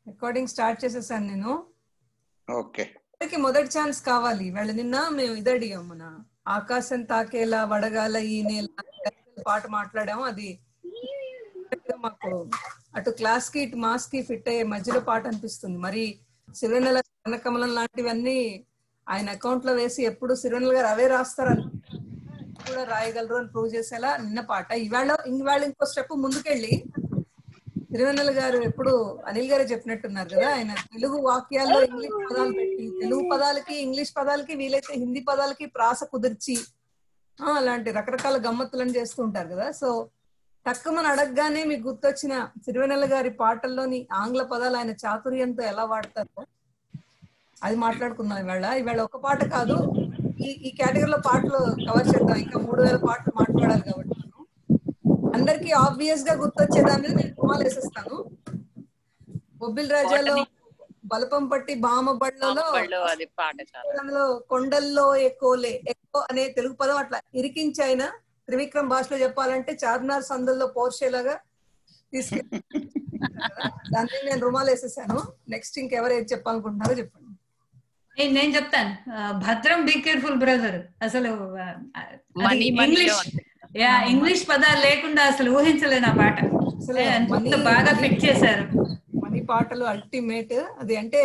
Recording start చేసేసాను నేను. Okay, మొదటి ఛాన్స్ కావాలి. వాళ్ళ నిన్న మేము ఇది అడిగాం, మన ఆకాశం తాకేలా వడగాల ఈ నేల పాట మాట్లాడాము. అది మాకు అటు క్లాస్ కి ఇటు మాస్ కి ఫిట్ అయ్యే మధ్యలో పాట అనిపిస్తుంది. మరి సిరివెన్నెల కనకమలం లాంటివన్నీ ఆయన అకౌంట్ లో వేసి ఎప్పుడు సిరివెన్నెల గారు అవే రాస్తారని కూడా రాయగలరు అని ప్రూవ్ చేసేలా నిన్న పాట. ఇవాళ ఇంకో స్టెప్ ముందుకెళ్ళి సిరివెన్నెల గారు ఎప్పుడు అనిల్ గారే చెప్పినట్టున్నారు కదా, ఆయన తెలుగు వాక్యాల్లో ఇంగ్లీష్ పదాలు పెట్టి తెలుగు పదాలకి ఇంగ్లీష్ పదాలకి వీలైతే హిందీ పదాలకి ప్రాస కుదిర్చి అలాంటి రకరకాల గమ్మత్తులను చేస్తూ ఉంటారు కదా. సో తక్కువని అడగగానే మీకు గుర్తొచ్చిన సిరివెన్నెల గారి పాటల్లోని ఆంగ్ల పదాలు ఆయన చాతుర్యంతో ఎలా వాడతారో అది మాట్లాడుకున్నాం ఇవాళ ఒక పాట కాదు, ఈ కేటగిరీలో పాటలు కవర్ చేద్దాం. ఇంకా 3000 పాటలు మాట్లాడాలి కాబట్టి అందరికి ఆబ్వియస్ గా గుర్తొచ్చేదాన్ని నేను కుమాలు వేసేస్తాను. బొబ్బిల్ రాజాలో బలపం పట్టి బామ బళ్ళలో అందులో కొండల్లో ఎక్కువలే ఎక్కువ అనే తెలుగు పదం అట్లా ఇరికించి ఆయన త్రివిక్రమ్ భాషలో చెప్పాలంటే చార్మినార్ సందుల్లో పోర్చేలాగా తీసుకెళ్ళి దాన్ని నేను రుమాలు వేసేసాను. నెక్స్ట్ ఇంకెవరు ఏది చెప్పాలనుకుంటున్నారో చెప్పండి. నేను చెప్తాను. భద్రం బీ కేర్ఫుల్ బ్రదర్. అసలు ఇంగ్లీష్ పదాలు లేకుండా అసలు ఊహించలేను ఆ పాట. బాగా ఫిట్ చేశారు. మనీ పాటలు అల్టిమేట్. అది అంటే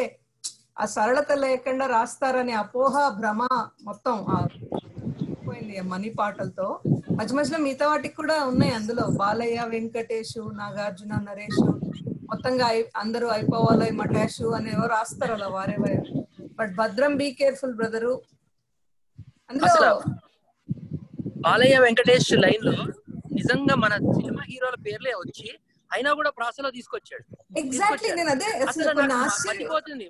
ఆ సరళత లేకుండా రాస్తారనే అపోహ భ్రమ మొత్తం పోయింది మనీ పాటలతో. మధ్య మధ్యలో మిగతా వాటికి కూడా ఉన్నాయి అందులో. బాలయ్య, వెంకటేష్, నాగార్జున, నరేష్ మొత్తంగా అందరూ అయిపోవాలి మటాషు అనేవో రాస్తారు అలా వారే వారే. బట్ భద్రం బీ కేర్ఫుల్ బ్రదరు అందులో బాలయ్య వెంకటేష్ లైన్ లో నిజంగా మన సినిమా హీరోల పేర్లే వచ్చి అయినా కూడా ప్రాసలో తీసుకొచ్చాడు. ఎగ్జాక్ట్లీ, నేను అదే మర్చిపోతుంది.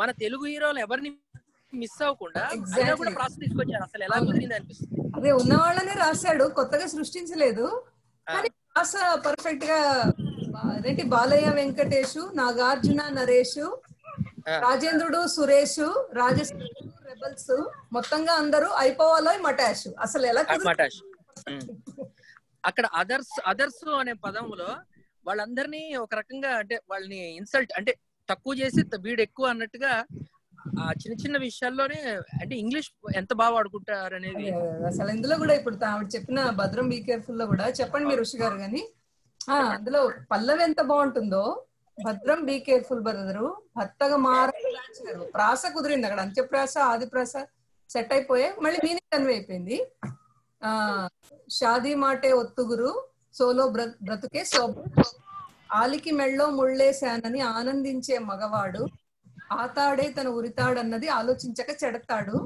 మన తెలుగు హీరోలు ఎవరిని మిస్ అవ్వకుండా అయినా కూడా ప్రాస తీసుకొచ్చాడు. అసలు ఎలా కుదిరింది అనిపిస్తుంది. అదే ఉన్న వాళ్ళనే రాశాడు, కొత్తగా సృష్టించలేదు. కానీ ప్రాస పర్ఫెక్ట్ గా అదేంటి బాలయ్య వెంకటేష్, నాగార్జున, నరేష్, రాజేంద్రుడు, సురేష్, రాజేశ్వరుడు, రెబల్స్ మొత్తంగా అందరూ అయిపోవాలో మటాష్. అసలు ఎలా మటాష్ అక్కడ అదర్స్ అనే పదంలో వాళ్ళందరినీ ఒక రకంగా అంటే వాళ్ళని ఇన్సల్ట్ అంటే తక్కువ చేసి వీడు ఎక్కువ అన్నట్టుగా ఆ చిన్న చిన్న విషయాల్లోనే అంటే ఇంగ్లీష్ ఎంత బాగా వాడుకుంటారు అనేది. అసలు ఇందులో కూడా ఇప్పుడు ఆవిడ చెప్పిన భద్రం బీ కేర్ఫుల్ లో కూడా చెప్పండి మీరు ఋషి గారు గాని అందులో పల్లవి ఎంత బాగుంటుందో. భద్రం బీ కేర్ఫుల్ బ్రదరు భర్తగా మారారు. ప్రాస కుదిరింది అక్కడ. అంత్యప్రాస ఆది ప్రాస సెట్ అయిపోయే మళ్ళీ మీనింగ్ కన్వే అయిపోయింది. షాదీ మాటే ఒత్తుగురు సోలో బ్రతుకే ఆలికి మెళ్ళో ముళ్ళేశానని ఆనందించే మగవాడు ఆతాడే తన ఉరితాడన్నది ఆలోచించక చెడతాడు.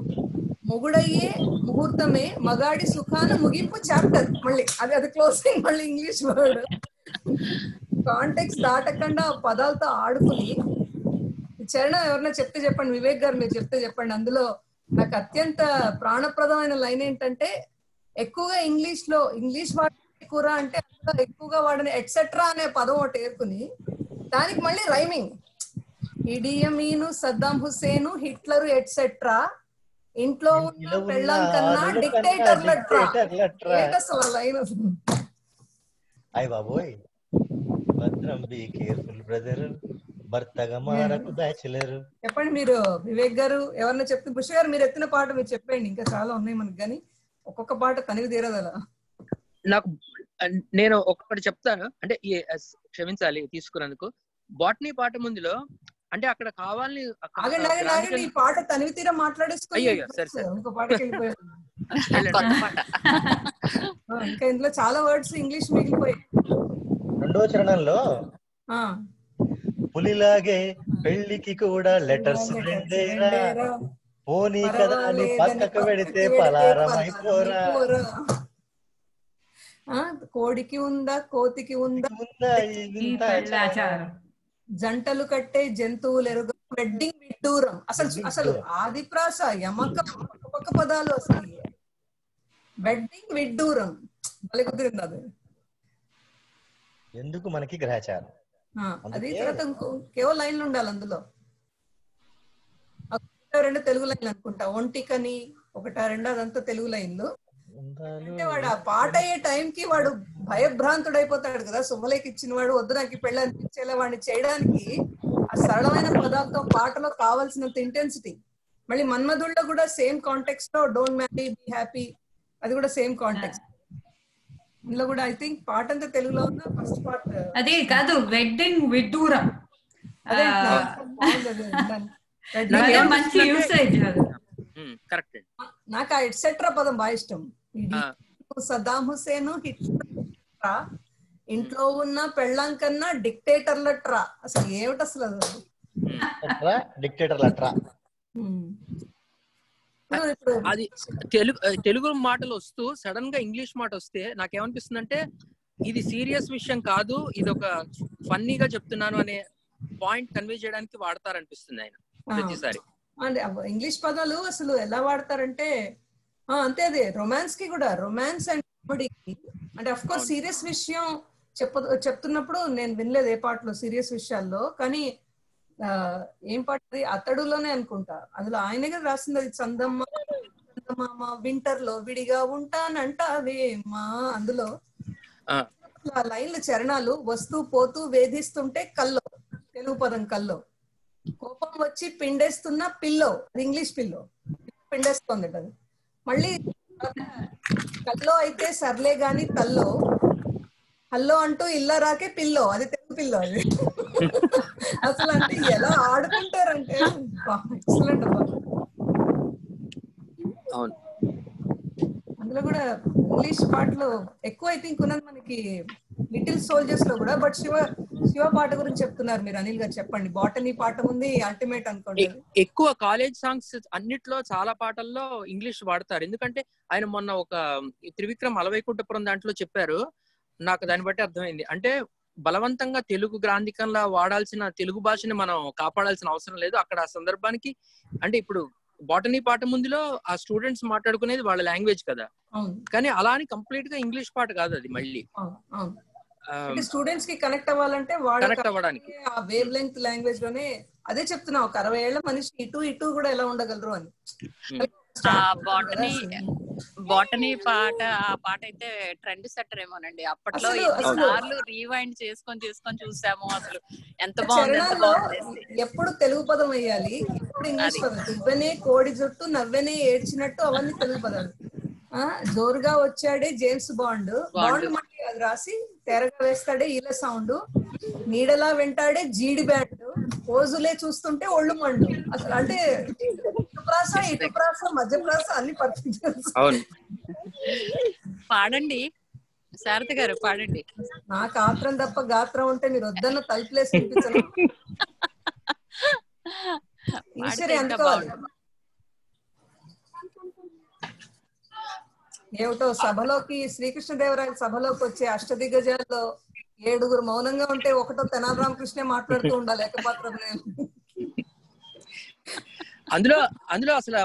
మొగుడయ్యే ముహూర్తమే మగాడి సుఖాన ముగింపు చాప్టర్. మళ్ళీ అది క్లోజింగ్ మళ్ళీ ఇంగ్లీష్ వర్డ్. కాంటెక్స్ దాటకుండా పదాలతో ఆడుకుని చరణం ఎవరన్నా చెప్తే చెప్పండి. వివేక్ గారు మీరు చెప్తే చెప్పండి. అందులో నాకు అత్యంత ప్రాణప్రదమైన లైన్ ఏంటంటే ఎక్కువగా ఇంగ్లీష్ వాడే కూర అంటే ఎక్కువగా వాడని ఎట్సెట్రా అనే పదం ఒకటి ఏర్కొని దానికి మళ్ళీ rhyming. ఇడియమీను, Saddam Hussain, Hitler etcetera ఇంట్లో ఉన్న పెళ్ళం కన్నా డిక్టేటర్లట్రా. అసలు లైన్ బాబోయ్. భద్రం బీ కేర్ఫుల్ బ్రదర్ భర్తగా మారకు బ్యాచులర్. చెప్పండి మీరు వివేక్ గారు ఎవరన్నా చెప్తే. బుష్ గారు మీరు ఎత్తిన పాట మీరు చెప్పండి. ఇంకా చాలా ఉన్నాయి మనకు కానీ ఒక్కొక్క పాట తనివి తీరదు అలా. నేను ఒక్కటి చెప్తాను అంటే క్షమించాలి తీసుకున్నందుకు. బాటనీ పాట ముందులో అంటే అక్కడ కావాలని ఈ పాట తనివి తీర మాట్లాడేసుకో. ఇంకో పాటకి వెళ్ళిపోయాడు. ఇంకా ఇందులో చాలా వర్డ్స్ ఇంగ్లీష్ మిగిలిపోయాయి. రెండో చరణంలో పులిలాగే పెళ్లికి కూడా లెటర్స్ రెండేరా పోనీ కదా అని పక్కకు పెడితే పలారం అయిపోరా. కోడికి ఉందా కోతికి ఉందా జంటలు కట్టే జంతువులు ఎరుగు వెడ్డింగ్ విడ్డూరం. అసలు ఆదిప్రాస యమక పక్క పదాలు అసలు వెడ్డింగ్ విడ్డూరం భలే కుదిరింది. అది ఎందుకు మనకి గ్రహచారం. అది తర్వాత కేవలం లైన్లు ఉండాలి అందులో. 2 తెలుగు లైన్లు అనుకుంటా. ఒంటికని 1 2 అదంతా తెలుగు లైన్లు. అంటే వాడు ఆ పాట అయ్యే టైంకి వాడు భయభ్రాంతుడు అయిపోతాడు కదా, శుభలేఖ ఇచ్చిన వాడు వద్దు నాకు పెళ్ళి అనిపించేలా వాడిని చేయడానికి ఆ సరళమైన పదాలతో పాటలో కావాల్సినంత ఇంటెన్సిటీ. మళ్ళీ మన్మధుల్లో కూడా సేమ్ కాంటెక్స్ట్ లో డోంట్ మ్యారీ బీ హ్యాపీ, అది కూడా సేమ్ కాంటెక్స్ట్. ఇందులో కూడా ఐ థింక్ పాట అంతా తెలుగులో ఉన్న ఫస్ట్ పార్ట్ అది కాదు, వెడ్డింగ్ విడ్డూరం. మంచి యూసేజ్. కరెక్ట్. నాకు ఆ ఎట్సెట్రా పదం బాగా ఇష్టం. సద్దాం హుసేన్ హిట్లర్ ఇంట్లో ఉన్న పెళ్ళాం కన్నా డిక్టేటర్లట్రా. అసలు ఏమిటి అసలు డిక్టేటర్లట్రా. అది తెలుగు మాటలు వస్తూ సడన్ గా ఇంగ్లీష్ మాట వస్తే నాకేమనిపిస్తుంది అంటే ఇది సీరియస్ విషయం కాదు, ఇది ఒక ఫన్నీగా చెప్తున్నాను అనే పాయింట్ కన్వే చేయడానికి వాడతారనిపిస్తుంది ఆయన ప్రతిసారి. అంటే ఇంగ్లీష్ పదాలు అసలు ఎలా వాడతారంటే అంతే, అదే రొమాన్స్ కి కూడా, రొమాన్స్ అండ్ కామెడీకి. అంటే అఫ్ కోర్స్ సీరియస్ విషయం చెప్తున్నప్పుడు నేను వినలేదు ఏ పాటలో సీరియస్ విషయాల్లో, కానీ ఏం పాట అతడులోనే అనుకుంటా, అందులో ఆయనే కదా రాసింది అది. చందమామ వింటర్ లో విడిగా ఉంటానంటావేమా, అందులో లైన్లు చరణాలు వస్తూ పోతూ వేధిస్తుంటే కల్లో, తెలుగు పదం కల్లో, కోపం వచ్చి పిండేస్తున్న పిల్లో, అది ఇంగ్లీష్ పిల్లో, పిండేస్తుంది అది. మళ్ళీ కల్లో అయితే సర్లే గాని తల్లో, హల్లో అంటూ ఇల్ల రాకే పిల్లో, అది తెలుగు పిల్లో. అది అసలు అంటే ఎలా ఆడుకుంటారంటే ఎక్సలెంట్ అబ్బా. అందులో కూడా ఇంగ్లీష్ పాటలు ఎక్కువ ఐ థింక్ ఉన్నది మనకి లిటిల్ సోల్జర్స్ లో కూడా. బట్ శివ పాట గురించి చెప్తున్నారు మీరు, అనిల్ గారు చెప్పండి. బాటనీ పాట ఉంది, అల్టిమేట్ అనుకోండి. ఎక్కువ కాలేజ్ సాంగ్స్ అన్నిట్లో చాలా పాటల్లో ఇంగ్లీష్ వాడతారు. ఎందుకంటే ఆయన మొన్న ఒక త్రివిక్రమ్ అలవైకుంఠపురం దాంట్లో చెప్పారు, నాకు దాన్ని బట్టి అర్థమైంది. అంటే బలవంతంగా తెలుగు గ్రాంధికంలా వాడాల్సిన తెలుగు భాషని మనం కాపాడాల్సిన అవసరం లేదు అక్కడ ఆ సందర్భానికి. అంటే ఇప్పుడు బాటనీ పాట ముందులో ఆ స్టూడెంట్స్ మాట్లాడుకునేది వాళ్ళ లాంగ్వేజ్ కదా, కానీ అలా అని కంప్లీట్ గా ఇంగ్లీష్ పాట కాదు అది. మళ్ళీ స్టూడెంట్స్ కి కనెక్ట్ అవ్వాలంటే కనెక్ట్ అవ్వడానికి ఆ వేవ్ లెంగ్త్ లాంగ్వేజ్ లోనే. అదే చెప్తున్నా, ఒక 60 ఏళ్ల మనిషి ఇటు కూడా ఎలా ఉండగలరు అని. బాటనీ పాట, ఆ పాట అయితే ట్రెండ్ సెట్టర్ ఏమోనండి. అప్పట్లో ఎన్నిసార్లు రీవైండ్ చేసుకొని చూసాము. అసలు ఎంత బాగుంది. ఎప్పుడు తెలుగు పదం వేయాలి, ఎప్పుడు ఇంగ్లీష్ పదం. ఇవ్వనే కోడి జుట్టు నవ్వనే ఏడ్చినట్టు అవన్నీ తెలుగు పదాలు. జోరుగా వచ్చాడే జేమ్స్ బాండ్ మళ్ళీ అది రాసి తెరగా వేస్తాడే ఈల సౌండ్, నీడలా వెంటాడే జీడి బ్యాండ్, పోజులే చూస్తుంటే ఒళ్ళు మండు. అసలు అంటే ప్రాస ఇటు ప్రాస మధ్య ప్రాస అన్ని పర్ఫెక్ట్. పాడండి శారద గారు, పాడండి. నాకు ఆత్రం తప్ప గాత్రం ఉంటే మీరు వద్దన్న తలుపులేసి వినిపించను. ఈశ్వరి అందుకోవాలి. ఏమిటో సభలోకి శ్రీకృష్ణదేవరాయల సభలోకి వచ్చే అష్టదిగ్గజాల్లో 7 మౌనంగా ఉంటే ఒకటో తెనాలి రామకృష్ణే మాట్లాడుతూ ఉండాలి ఏకపాత్ర. అందులో అసలు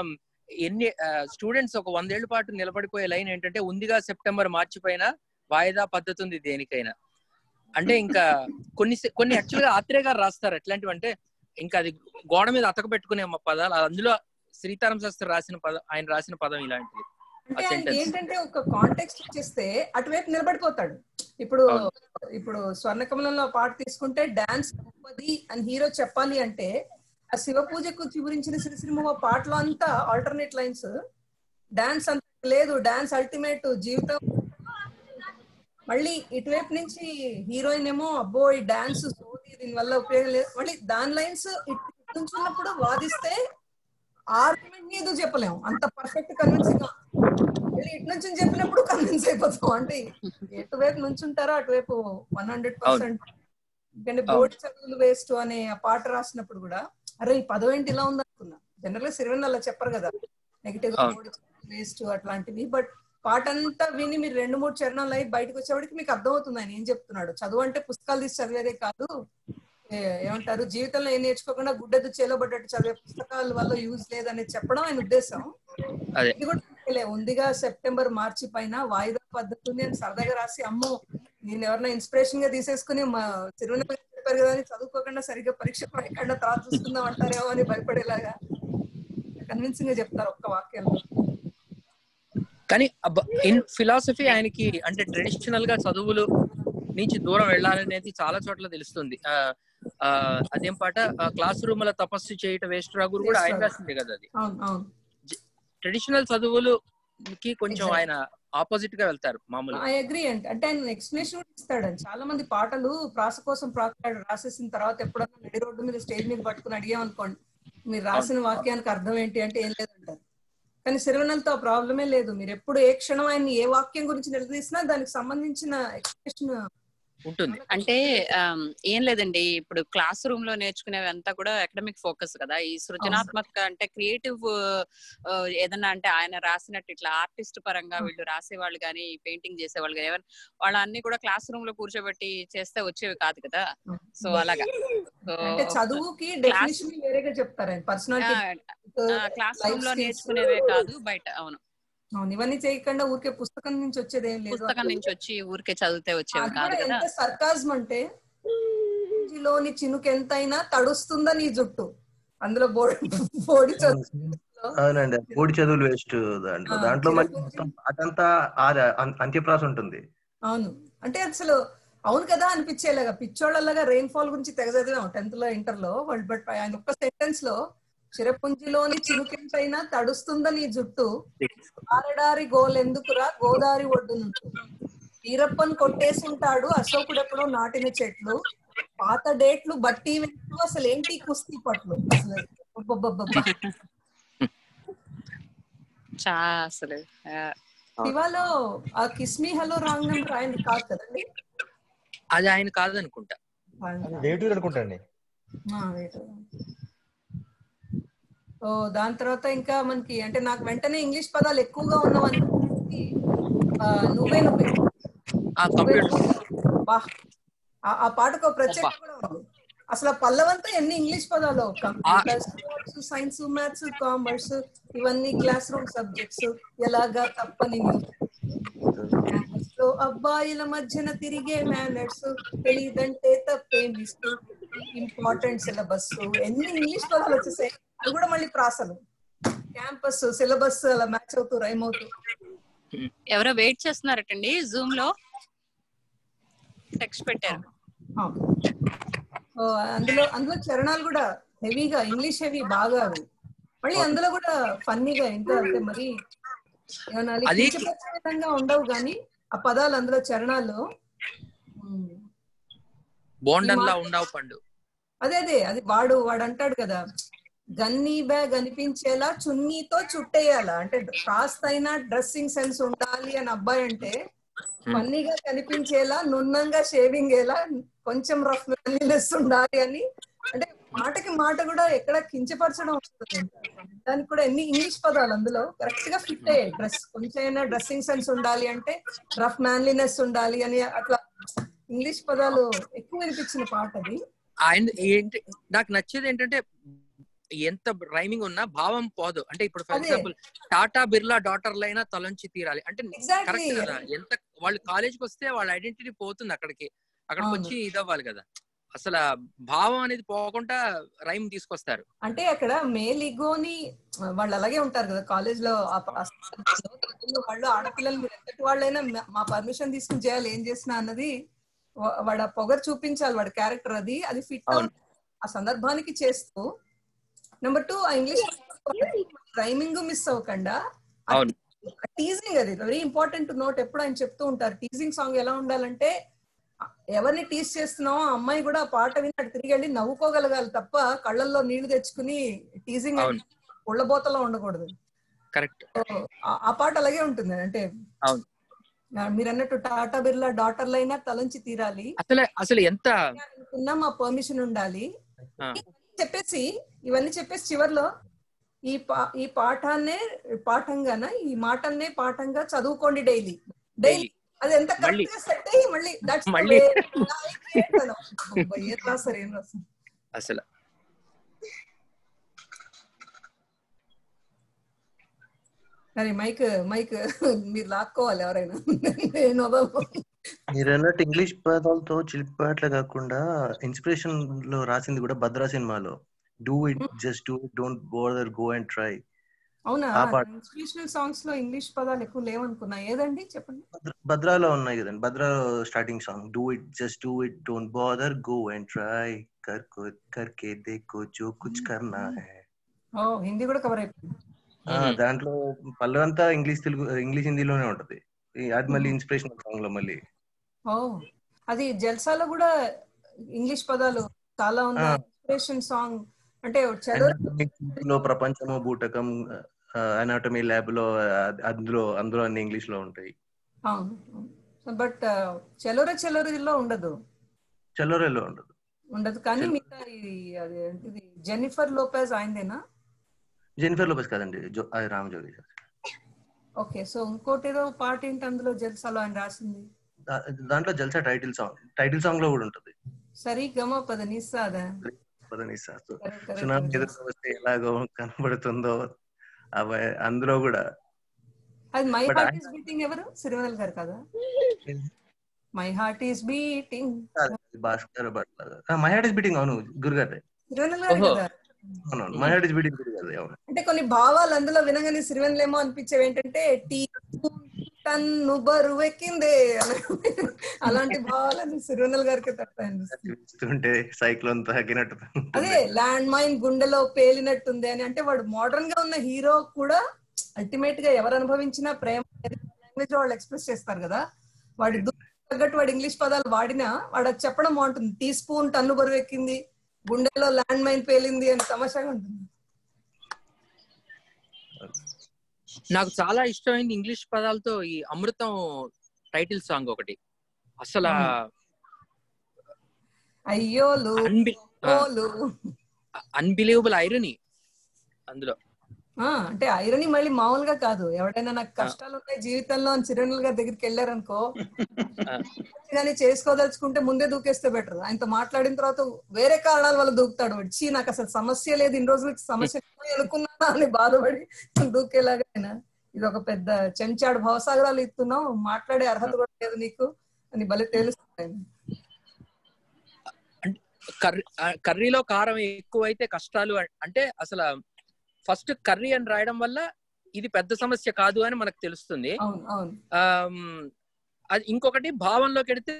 ఎన్ని స్టూడెంట్స్ ఒక 100 ఏళ్ల పాటు నిలబడిపోయే లైన్ ఏంటంటే, ఉందిగా సెప్టెంబర్ మార్చి పైన వాయిదా పద్ధతి ఉంది దేనికైనా. అంటే ఇంకా కొన్ని యాక్చువల్ గా ఆత్రేయ గారు రాస్తారు ఎట్లాంటివి అంటే, ఇంకా అది గోడ మీద అతక పెట్టుకునే పదాలు. అందులో శ్రీతారామ శాస్త్రి రాసిన పదం, ఆయన రాసిన పదం ఇలాంటిది. అంటే ఏంటంటే ఒక కాంటెక్స్ట్ ఇచ్చేస్తే అటువైపు నిలబడిపోతాడు. ఇప్పుడు స్వర్ణకమలంలో పాట తీసుకుంటే డాన్స్ గొప్పది అని హీరో చెప్పాలి అంటే, ఆ శివ పూజకు గురించిన సిరిసిరిమ పాటలో అంతా ఆల్టర్నేట్ లైన్స్. డాన్స్ అంత లేదు, డాన్స్ అల్టిమేట్ జీవితం. మళ్ళీ ఇటువైపు నుంచి హీరోయిన్ ఏమో అబ్బో ఈ డాన్స్ సోది, దీనివల్ల ఉపయోగం లేదు. మళ్ళీ దాని లైన్స్ ఇటు నుంచి ఉన్నప్పుడు వాదిస్తే ఆర్గ్యుమెంట్ ఏదో చెప్పలేము, అంత పర్ఫెక్ట్ కన్విన్సింగ్. మళ్ళీ ఇటు నుంచి చెప్పినప్పుడు కన్విన్స్ అయిపోతాం. అంటే ఎటువైపు నుంచి ఉంటారో అటువైపు 100%. ఎందుకంటే బోర్డు చదువులు వేస్ట్ అనే ఆ పాట రాసినప్పుడు కూడా అరే ఈ పదం ఏంటి ఇలా ఉంది అనుకున్నా. జనరల్ గా సిరివెన్ అలా చెప్పరు కదా, నెగిటివ్ గా బోర్డు చదువులు వేస్ట్ అట్లాంటివి. బట్ పాట అంతా విని మీరు 2-3 చరణాలు అయి బయటకు వచ్చేవాడికి మీకు అర్థమవుతుంది ఆయన ఏం చెప్తున్నాడు. చదువు అంటే పుస్తకాలు తీసి చదివేదే కాదు, ఏమంటారు జీవితంలో ఏం నేర్చుకోకుండా గుడ్డెద్దు చేలోబడ్డట్టు చదివే పుస్తకాల వల్ల యూజ్ లేదనేది చెప్పడం ఆయన ఉద్దేశం. ఇది కూడా ఉందిగా సెప్టెంబర్ మార్చి పైన వాయిదా పద్ధతి ఉంది అని సరదాగా రాసి, అమ్మో నేను ఎవరైనా ఇన్స్పిరేషన్ గా తీసేసుకుని మా తిరువనగర్ చెప్పారు కదా అని చదువుకోకుండా సరిగ్గా పరీక్ష పడకుండా తర్వాత చూసుకుందాం అంటారేమో అని భయపడేలాగా కన్విన్సింగ్ గా చెప్తారు ఒక్క వాక్యంలో. కానీ ఇన్ ఫిలాసఫీ ఆయనకి అంటే ట్రెడిషనల్ గా చదువులు నుంచి దూరం వెళ్ళాలనేది చాలా చోట్ల తెలుస్తుంది. అదేం పాట, క్లాస్ రూమ్ లో తపస్సు చేయటం వేస్ట్ రాగురు కూడా ఆయన రాసిందే కదా అది. ట్రెడిషనల్ చదువులుకి కొంచెం ఆయన ఆపోజిట్ గా వెళ్తారు మామూలుగా. ఐ అగ్రీ అంటే ఆయన ఎక్స్ప్లెనేషన్ కూడా ఇస్తాడు. చాలా మంది పాటలు ప్రాస కోసం రాసేసిన తర్వాత ఎప్పుడన్నా నడి రోడ్డు మీద స్టేజ్ మీద పట్టుకుని అడిగామనుకోండి మీరు రాసిన వాక్యానికి అర్థం ఏంటి అంటే ఏం లేదంటారు. కానీ సిరివెన్నెలతో ఆ ప్రాబ్లమే లేదు. మీరు ఎప్పుడు ఏ క్షణం ఆయన ఏ వాక్యం గురించి నిలదీసినా దానికి సంబంధించిన ఎక్స్ప్లెనేషన్ ఉంటుంది. అంటే ఏం లేదండి, ఇప్పుడు క్లాస్ రూమ్ లో నేర్చుకునేవి అంతా కూడా అకాడమిక్ ఫోకస్ కదా. ఈ సృజనాత్మక అంటే క్రియేటివ్ ఏదన్నా అంటే ఆయన రాసినట్టు ఇట్లా ఆర్టిస్ట్ పరంగా వీళ్ళు రాసేవాళ్ళు కానీ పెయింటింగ్ చేసేవాళ్ళు కానీ ఎవరు వాళ్ళ అన్ని కూడా క్లాస్ రూమ్ లో కూర్చోబెట్టి చేస్తే వచ్చేవి కాదు కదా. సో అలాగా చదువుకి డెఫినిషన్ వేరేగా చెప్తారు ఆయన. పర్సనాలిటీ క్లాస్ రూమ్ లో నేర్చుకునేవే కాదు బయట. అవును, ఇవన్నీ చేయకుండా ఊరికే పుస్తకం నుంచి వచ్చేది ఏం లేదు. పుస్తకం నుంచి వచ్చి ఊరికే చదివితే వచ్చేవి కాదు కదా. ఎంత సర్కాజం అంటే లోని చినుకెంతైనా తడుస్తుందా నీ జుట్టు, అందులో బోడి అవునండి, బోడి చదువులు వేస్ట్. దాంట్లో మొత్తం అదంతా అంత్యప్రాస ఉంటుంది. అవును, అంటే అసలు అవును కదా అనిపించేలాగా పిచ్చోళ్ళలాగా రెయిన్ ఫాల్ గురించి తెగ చదివాం 10th లో ఇంటర్ లో. బట్ ఆయన ఒక్క సెంటెన్స్ లో చిరపుంజిలోని చినుకెంతైనా తడుస్తుందా నీ జుట్టు, ఆరడారి గోలెందుకురా గోదారి ఒడ్డునుంటూ, వీరప్పన్ కొట్టేసుంటాడు అశోకుడు ఎప్పుడో నాటిన చెట్లు, పాత డేట్లు బట్టి వెంటూ అసలు ఏంటి కుస్తీ పట్లు. అసలు శివాలో ఆ కిస్మీ హలో రాంగ్ నెంబర్ ఆయన కాదు కదండి, అది ఆయన కాదనుకుంటా, వేటూరు అనుకుంటండి. సో దాని తర్వాత ఇంకా మనకి అంటే నాకు వెంటనే ఇంగ్లీష్ పదాలు ఎక్కువగా ఉన్నవని నువ్వే ఆ పాటకు ప్రత్యేకత కూడా ఉంది. అసలు పల్లవంతా ఎన్ని ఇంగ్లీష్ పదాలు, కంప్యూటర్స్, సైన్స్, మ్యాథ్స్, కామర్స్ ఇవన్నీ క్లాస్ రూమ్ సబ్జెక్ట్స్, ఎలాగా తప్పని క్యాంపస్ లో అబ్బాయిల మధ్యన తిరిగే మేనర్స్, తెలియదంటే తప్పేమిస్తూ ఇంపార్టెంట్ సిలబస్, ఎన్ని ఇంగ్లీష్ పదాలు వచ్చేసాయి. అది కూడా మళ్ళీ ప్రాసలు, క్యాంపస్, సిలబస్ అలా మ్యాచ్ అవుతూ రైమ్ అవుతూ. ఎవరో వెయిట్ చేస్తున్నారటండి జూమ్ లో, టెక్స్ట్ పెట్టారు. అందులో చరణాలు కూడా హెవీగా ఇంగ్లీష్ హెవీ బాగా, మళ్ళీ అందులో కూడా ఫన్నీగా ఎంత అంటే మరి విధంగా ఉండవు కానీ ఆ పదాలు అందులో చరణాలు అదే అది వాడు అంటాడు కదా, గన్నీ బ్యాగ్ అనిపించేలా చున్నీతో చుట్టేయాలా, అంటే కాస్తైనా డ్రెస్సింగ్ సెన్స్ ఉండాలి అని అబ్బాయి అంటే, ఫన్నీగా కనిపించేలా నున్నంగా షేవింగ్ అయ్యేలా కొంచెం రఫ్ మ్యాన్లీనెస్ ఉండాలి అని, అంటే మాటకి మాట కూడా ఎక్కడ కించపరచడం వస్తుంది. దానికి కూడా ఎన్ని ఇంగ్లీష్ పదాలు అందులో కరెక్ట్ గా ఫిట్ అయ్యాయి. కొంచెం అయినా డ్రెస్సింగ్ సెన్స్ ఉండాలి అంటే రఫ్ మ్యాన్లీనెస్ ఉండాలి అని, అట్లా ఇంగ్లీష్ పదాలు ఎక్కువ వినిపించిన పాట అది. ఏంటి నాకు నచ్చేది ఏంటంటే ఎంత రైమింగ్ ఉన్నా భావం పోదు. అంటే ఇప్పుడు ఫర్ ఎగ్జాంపుల్ టాటా బిర్లా డాటర్లైనా తలంచి తీరాలి అంటే కరెక్ట్ కదా. ఎంత వాళ్ళు కాలేజ్కి వస్తే వాళ్ళ ఐడెంటిటీ పోతుంది, అక్కడికి వచ్చి ఇదవ్వాలి కదా. అసలు భావం అనేది పోకుండా రైమ్ తీసుకొస్తారు. అంటే అక్కడ మేల్ ఇగోని వాళ్ళు అలాగే ఉంటారు కదా కాలేజ్ లో. వాళ్ళు ఆడపిల్లలు మీరు ఎంతటి వాళ్ళైనా మా పర్మిషన్ తీసుకుని చేయాలి ఏం చేసినా అన్నది వాడు పొగరు చూపించాలి, వాడి క్యారెక్టర్ అది ఫిట్ ఆ సందర్భానికి చేస్తూ. నెంబర్ 2 ఆ ఇంగ్లీష్ రైమింగ్ మిస్ అవ్వకుండా టీజింగ్, అది వెరీ ఇంపార్టెంట్ నోట్. ఎప్పుడు ఆయన చెప్తూ ఉంటారు టీజింగ్ సాంగ్ ఎలా ఉండాలంటే, ఎవరిని టీజ్ చేస్తున్నామో ఆ అమ్మాయి కూడా ఆ పాట విని అటు తిరిగి వెళ్ళి నవ్వుకోగలగాలి తప్ప కళ్ళల్లో నీళ్లు తెచ్చుకుని టీజింగ్ ఉళ్ళబోతలో ఉండకూడదు. కరెక్ట్, ఆ పాట అలాగే ఉంటుంది. అంటే మీరు అన్నట్టు టాటా బిర్లా డాటర్లైనా తలంచి తీరాలి, అసలు ఎంత మా పర్మిషన్ ఉండాలి చెప్పేసి, ఇవన్నీ చెప్పేసి చివర్లో ఈ పాఠంగాన ఈ మాటల్నే పాఠంగా చదువుకోండి డైలీ. అది ఎంత కరెక్ట్ గా సెట్ అయ్యి మళ్ళీ ఏం రాస్తారు అసలు. మరి మైక్ మీరు లాక్కోవాలి ఎవరైనా. మీరు అన్నట్టు ఇంగ్లీష్ పదాలతో చిలిపాట్లే కాకుండా ఇన్స్పిరేషన్ లో రాసింది కూడా భద్రా సినిమాలో, do it, just do it, don't bother, go and try. అవునా? ఆ పాట ఇన్స్పిరేషనల్ సాంగ్స్ లో ఇంగ్లీష్ పదాలు ఎక్కువ లేవనుకున్నా. ఏదండి చెప్పండి. భద్రాలో ఉన్నాయి కదండి. భద్రాలో starting song do it just do it don't bother go and try కర్కే దేఖో జో కుచ్ కర్నా హై. ఓ హిందీ కూడా కవర్ అయిపోయింది. దాంట్లో పల్లె అంతా ఇంగ్లీష్ హిందీలోనే ఉంటది. అది మళ్ళీ ఇన్స్పిరేషనల్ సాంగ్ లో మళ్ళీ. ఓ అది జల్సాలో కూడా ఇంగ్లీష్ పదాలు చాలా ఉన్నాయి. ఇన్స్పిరేషన్ సాంగ్ అంటే లో ప్రపంచము బూటకం అనాటమీ ల్యాబ్ లో అందులో అన్ని ఇంగ్లీష్ లో ఉంటాయి. బట్ చెలోర చెలోరలో ఉండదు. చెలోరేలో ఉండదు కానీ మిగతా ఇది జెన్నిఫర్ లోపెజ్ ఆయనదేనా? జెన్నిఫర్ లోపెజ్ కాదండి, అది రామజోగి. ఓకే, సో ఇంకోటి ఏదో పాట ఏంటి అందులో జల్సాలో ఆయన రాసింది? దాంట్లో జల్సా టైటిల్ సాంగ్ లో కూడా ఉంటుంది. సరి గమ పదనిసాదా సునామీ ఎదురు వస్తే ఎలాగో కనబడుతుందో అందులో కూడా. అది మై హార్ట్ ఈస్ బీటింగ్ ఎవరు? సిరివెన్నెల గారు కదా? My heart is beating Bhaskar Bhatla. My heart is beating అవును గురుగారు. సిరివెన్నెల గారు కదా? అవునవును, మై హార్ట్ ఈస్ బీటింగ్ గురుగారు. అవును. అంటే కొన్ని భావాలు అందులో వినగానే సిరివెన్నెలేమో అనిపించేవి ఏంటంటే టీ టన్ను బరువు ఎక్కిందే అలాంటి భావాలు సిరివెన్నెల గారికి తప్పాయంటే సైక్లోన్ తాకినట్టు. అదే ల్యాండ్ మైన్ గుండెలో పేలినట్టుంది అని. అంటే వాడు మోడర్న్ గా ఉన్న హీరో కూడా అల్టిమేట్ గా ఎవరు అనుభవించినా ప్రేమ లాంగ్వేజ్ వాళ్ళు ఎక్స్ప్రెస్ చేస్తారు కదా. వాడి తగ్గట్టు వాడు ఇంగ్లీష్ పదాలు వాడినా వాడు అది చెప్పడం బాగుంటుంది. టీ స్పూన్ టన్ను బరువు ఎక్కింది, గుండెలో ల్యాండ్ మైన్ పేలింది అని తమాషాగా ఉంటుంది. నాకు చాలా ఇష్టమైంది ఇంగ్లీష్ పదాలతో ఈ అమృతం టైటిల్ సాంగ్ ఒకటి. అసలు అయ్యోలు అన్బిలీవబుల్ ఐరనీ అందులో. అంటే ఐరనీ మళ్ళీ మామూలుగా కాదు. ఎవడైనా నాకు కష్టాలు ఉన్నాయి జీవితంలో అని చిరునెల గారి దగ్గరికి వెళ్ళారనుకో, కానీ చేసుకోదలుచుకుంటే ముందే దూకేస్తే బెటర్. ఆయనతో మాట్లాడిన తర్వాత వేరే కారణాల వల్ల దూకుతాడు. వచ్చి నాకు అసలు సమస్య లేదు, ఇన్ని రోజులకి సమస్య అనుకున్నానా అని బాధపడి దూకేలాగా ఆయన. ఇది ఒక పెద్ద చెంచాడు భవసాగరాలు ఇస్తున్నావు, మాట్లాడే అర్హత కూడా లేదు నీకు అని భలే తెలుస్తుంది. కర్రీలో కారం ఎక్కువైతే కష్టాలు అంటే అసలు ఫస్ట్ కర్రీ అని రాయడం వల్ల ఇది పెద్ద సమస్య కాదు అని మనకు తెలుస్తుంది. అది ఇంకొకటి భావంలోకి వెడితే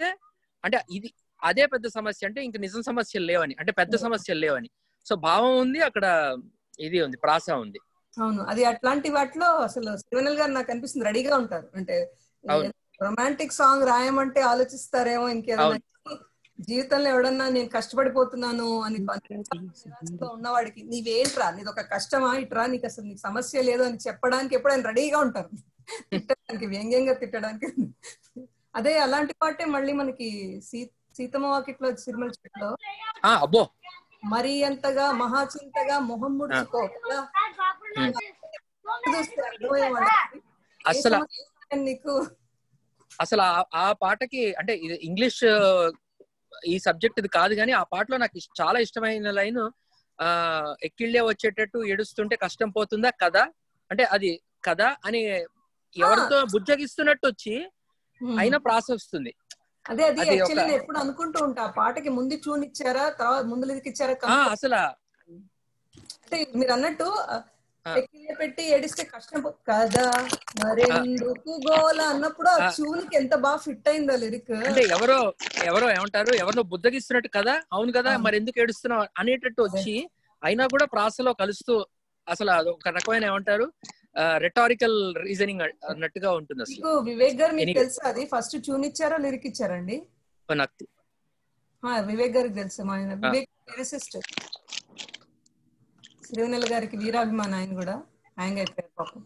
అంటే ఇది అదే పెద్ద సమస్య అంటే ఇంక నిజం సమస్యలు లేవని, అంటే పెద్ద సమస్యలు లేవని. సో భావం ఉంది అక్కడ, ఇది ఉంది, ప్రాస ఉంది. అవును, అది అట్లాంటి వాటిలో అసలు సిరివెన్నెల గారు నాకు అనిపిస్తుంది రెడీగా ఉంటారు. అంటే రొమాంటిక్ సాంగ్ రాయమంటే ఆలోచిస్తారేమో ఇంకేదైనా. జీవితంలో ఎవడన్నా నేను కష్టపడిపోతున్నాను అని ఉన్నవాడికి నీవేంట్రా నీది ఒక కష్టమా ఇట్రా, నీకు అసలు నీకు సమస్య లేదు అని చెప్పడానికి ఎప్పుడైనా రెడీగా ఉంటారు. తిట్టడానికి, వ్యంగ్యంగా తిట్టడానికి. అదే అలాంటి పాటే మళ్ళీ మనకి సీతమ్మ వాకిట్లో సిరిమల చెట్లో మరీ అంతగా మహాచింతగా మొహం ముడుచుకో అసలు నీకు. అసలు ఆ పాటకి అంటే ఇది ఇంగ్లీష్ ఈ సబ్జెక్ట్ ఇది కాదు కానీ ఆ పాటలో నాకు చాలా ఇష్టమైన లైన్, ఎక్కిళ్ళే వచ్చేటట్టు ఏడుస్తుంటే కష్టం పోతుందా కదా, అంటే అది కదా అని ఎవరితో బుజ్జగిస్తున్నట్టు వచ్చి అయినా ప్రాస వస్తుంది. అదే అది యాక్చువల్లీ నేను ఎప్పుడు అనుకుంటూ ఉంటా, పాటకి ముందు ట్యూన్ ఇచ్చారా తర్వాత ముందు లిరిక్ ఇచ్చారా అసలు. అంటే మీరు అన్నట్టు ఎక్కిలే పెట్టి ఏడిస్తే కష్టం కదా మరెందుకు గోల అన్నప్పుడు ఆ ట్యూన్ కి ఎంత బాగా ఫిట్ అయిందో లిరిక్. అంటే ఎవరో ఏమంటారు, ఎవరినో బుద్ధగిస్తున్నట్టు కదా, అవును కదా మరి ఎందుకు ఏడుస్తున్నావు అనేటట్టు వచ్చి అయినా కూడా ప్రాసలో కలుస్తూ అసలు ఒక రకమైన ఏమంటారు రెటారికల్ రీజనింగ్ అన్నట్టుగా ఉంటుంది. అసలు వివేక్ గారు మీకు తెలుసా అది ఫస్ట్ ట్యూన్ ఇచ్చారా లిరిక్ ఇచ్చారండి? వివేక్ గారికి తెలుసు. ఆయన వివేక్ లిరిసిస్ట్, సిరివెన్నెల గారికి వీరాభిమాన. ఆయన కూడా హ్యాంగ్ అయిపోయారు పాపం.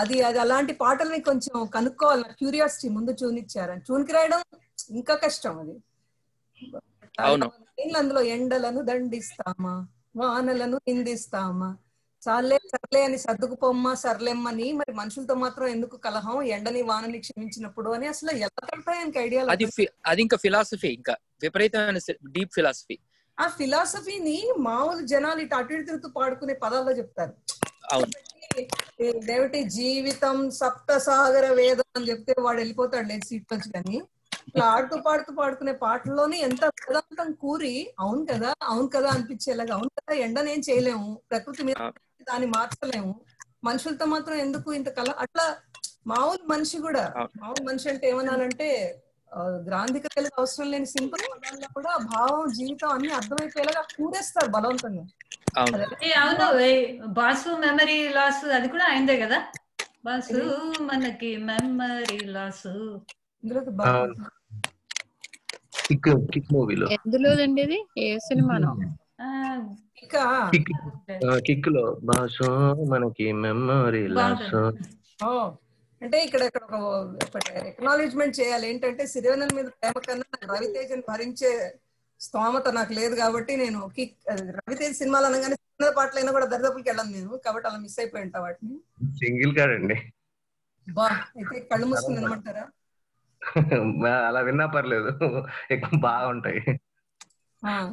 అది అలాంటి పాటల్ని కొంచెం కనుక్కోవాలి, క్యూరియాసిటీ. ముందు ట్యూన్ ఇచ్చారు, ట్యూన్ కి రాయడం ఇంకా కష్టం. అది అందులో ఎండలను దండిస్తామా వానలను నిందిస్తామా చాలే సర్లే అని సర్దుకుపోమ్మా సర్లేమ్మని, మరి మనుషులతో మాత్రం ఎందుకు కలహం, ఎండని వానని క్షమించినప్పుడు అని. అసలు ఎలా కడతాయనికి ఐడియా అది ఇంకా ఫిలాసఫీ, ఇంకా విపరీతమైన డీప్ ఫిలాసఫీ. ఆ ఫిలాసఫీని మామూలు జనాలు ఇటు అటు ఇటు తిరుగుతూ పాడుకునే పదాల్లో చెప్తారు. దేవటి జీవితం సప్త సాగర వేదం అని చెప్తే వాడు వెళ్ళిపోతాడు లేదు సీట్ నుంచి. కానీ ఇట్లా ఆడుతూ పాడుకునే పాటల్లోనే ఎంత వేదాంతం కూరి అవును కదా అనిపించేలాగా. అవును కదా ఎండనేం చేయలేము, ప్రకృతి మీద దాన్ని మార్చలేము, మనుషులతో మాత్రం ఎందుకు ఇంత అట్లా మామూలు మనిషి కూడా, మామూలు మనిషి అంటే ఏమనాలంటే గ్రాంధికతలకు అవసరం లేని సింపుల్ పదాల్లో కూడా భావం, జీవితం అన్ని అర్థమైపోయేలాగా కూరేస్తారు బలవంతంగా. అవును, బాసు మెమరీ లాస్ అది కూడా అయిందే కదా, బాసు మనకి మెమరీ లాస్. కిక్ మూవీలో ఎందులోదండి ఇది, ఏ సినిమానో? కిక్ లో బాసు మనకి మెమరీ లాస్. అంటే ఇక్కడ ఒకటి ఎక్నాలెడ్జ్మెంట్ చేయాలి ఏంటంటే, సిరివెన్నెల మీద ప్రేమ కన్నా నాకు రవితేజని భరించే స్తోమత నాకు లేదు కాబట్టి నేను రవితేజ సినిమాలు అనగానే సినిమా పాటలైనా కూడా దరిదాపులకి వెళ్ళను నేను, కాబట్టి అలా మిస్ అయిపోయి ఉంటా వాటిని. సింగిల్ కాదండి బా, అయితే కళ్ళు మూసుకుని వినమంటారా? అలా విన్నా పర్లేదు, ఎక్కువ బాగుంటాయి.